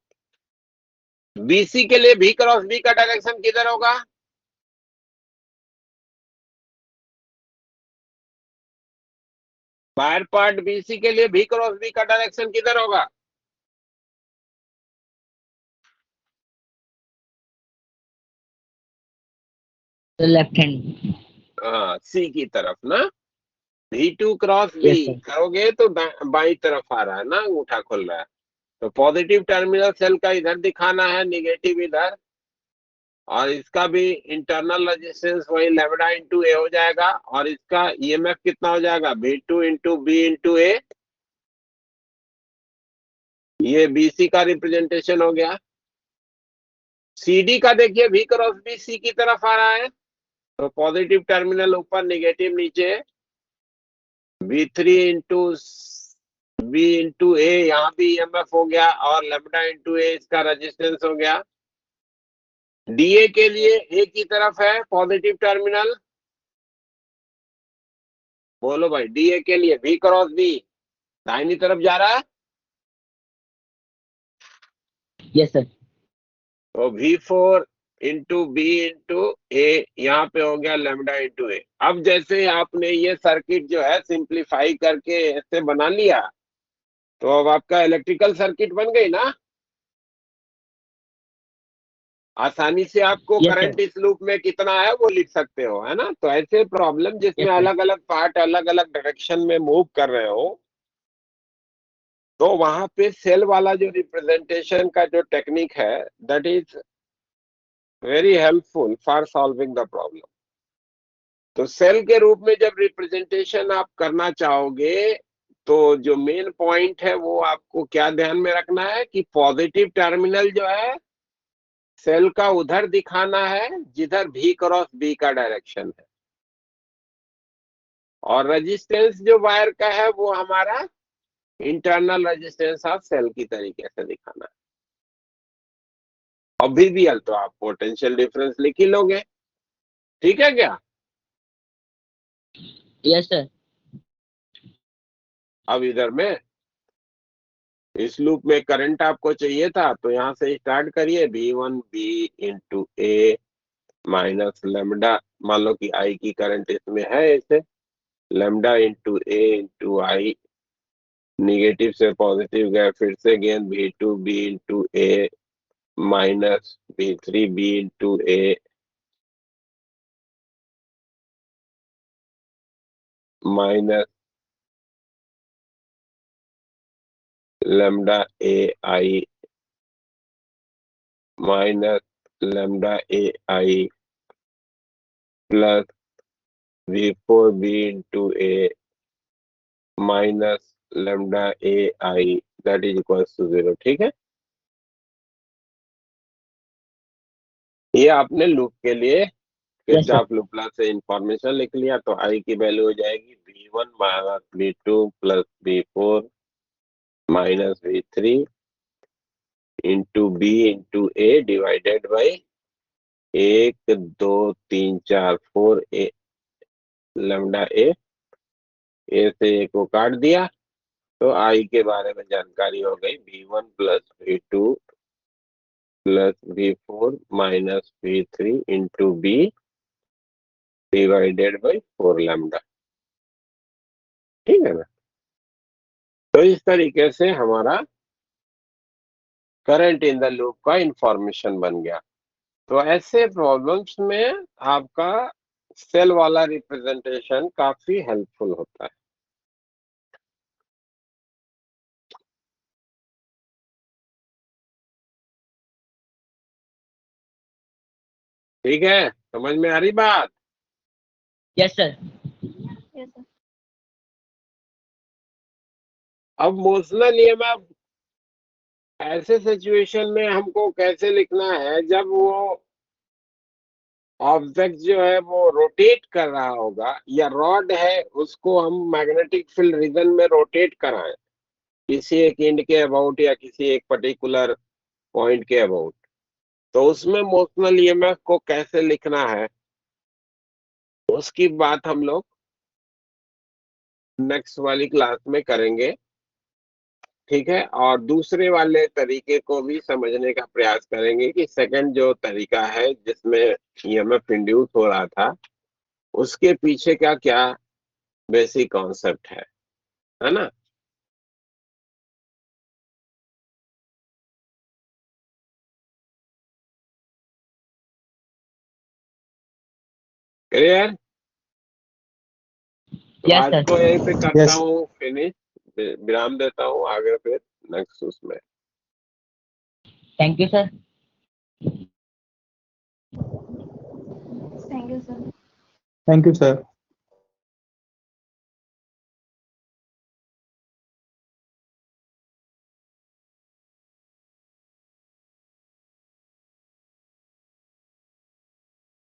बीसी के लिए V क्रॉस B का डायरेक्शन किधर होगा, वायर पार्ट बीसी के लिए V क्रॉस B का डायरेक्शन किधर होगा, The left hand. हाँ सी की तरफ ना। V2 cross B Yes, sir. करोगे तो बाई तरफ आ रहा है ना, अंगूठा खुल रहा है। तो पॉजिटिव टर्मिनल सेल का इधर दिखाना है, नेगेटिव इधर, और इसका भी इंटरनल रेजिस्टेंस वही लैम्डा इंटू ए हो जाएगा और इसका ईएमएफ कितना हो जाएगा V2 इंटू B इंटू ए। ये BC का रिप्रेजेंटेशन हो गया। CD का देखिए V क्रॉस B C की तरफ आ रहा है तो पॉजिटिव टर्मिनल ऊपर, नेगेटिव नीचे, V3 इंटू B इंटू ए, यहाँ भी ईएमएफ हो गया और लैम्डा इंटू ए इसका रेजिस्टेंस हो गया। DA के लिए ए की तरफ है पॉजिटिव टर्मिनल, बोलो भाई DA के लिए V क्रॉस B दाहिनी तरफ जा रहा है Yes, sir. तो V4 इंटू B इंटू ए, यहाँ पे हो गया लैम्डा इंटू ए। अब जैसे आपने ये सर्किट जो है सिंप्लीफाई करके ऐसे बना लिया तो अब आपका इलेक्ट्रिकल सर्किट बन गई ना। आसानी से आपको Yes, करंट इस लूप में कितना है वो लिख सकते हो, है ना। तो ऐसे प्रॉब्लम जिसमें Yes, sir. अलग अलग पार्ट अलग अलग डायरेक्शन में मूव कर रहे हो तो वहां पे सेल वाला जो रिप्रेजेंटेशन का जो टेक्निक है that is very helpful for solving the problem. तो सेल के रूप में जब रिप्रेजेंटेशन आप करना चाहोगे तो जो मेन पॉइंट है वो आपको क्या ध्यान में रखना है कि पॉजिटिव टर्मिनल जो है सेल का उधर दिखाना है जिधर V क्रॉस B का डायरेक्शन है और रेजिस्टेंस जो वायर का है वो हमारा इंटरनल रेजिस्टेंस ऑफ सेल की तरीके से दिखाना है। अभी भी तो आप पोटेंशियल डिफरेंस लिख ही लोगे, ठीक है क्या। Yes, sir. अब इधर में इस लूप में करंट आपको चाहिए था तो यहां से स्टार्ट करिए V1B इंटू ए माइनस लैम्डा, मान लो कि I की करंट इसमें है ऐसे, लैम्डा इंटू ए इंटू आई, निगेटिव से पॉजिटिव गए फिर से again V2B into A minus v3b into a minus lambda ai minus lambda ai plus v4b into a minus lambda ai that is equals to 0। ठीक है, ये आपने लूप के लिए किरचॉफ लूप लॉ से इंफॉर्मेशन लिख लिया। तो आई की वैल्यू हो जाएगी v1 minus v2 plus v4 minus v3 into b into a divided by 1 2 3 4 4 a lambda a से a को काट दिया तो आई के बारे में जानकारी हो गई v1 plus v2 plus v4 minus v3 into b divided by 4 lambda. ठीक है ना। तो इस तरीके से हमारा करंट इन द लूप का इंफॉर्मेशन बन गया। तो ऐसे प्रॉब्लम्स में आपका सेल वाला रिप्रेजेंटेशन काफी हेल्पफुल होता है। ठीक है, समझ में आ रही बात? Yes sir. Yes sir. अब मोशनल ईएमएफ ऐसे सिचुएशन में हमको कैसे लिखना है जब वो ऑब्जेक्ट जो है वो रोटेट कर रहा होगा या रॉड है उसको हम मैग्नेटिक फील्ड रीजन में रोटेट कराएं किसी एक एंड के अबाउट या किसी एक पर्टिकुलर पॉइंट के अबाउट, तो उसमें मोशनल ईएमएफ को कैसे लिखना है उसकी बात हम लोग नेक्स्ट वाली क्लास में करेंगे। ठीक है, और दूसरे वाले तरीके को भी समझने का प्रयास करेंगे कि सेकंड जो तरीका है जिसमें ईएमएफ इंड्यूस हो रहा था उसके पीछे का क्या बेसिक कॉन्सेप्ट है ना। क्लियर? तो Yes, आज sir. को यहीं पे करता Yes. हूँ फिनिश, विराम देता हूँ, आगे फिर नेक्स्ट उसमें। Thank you sir. Thank you sir. Thank you, sir.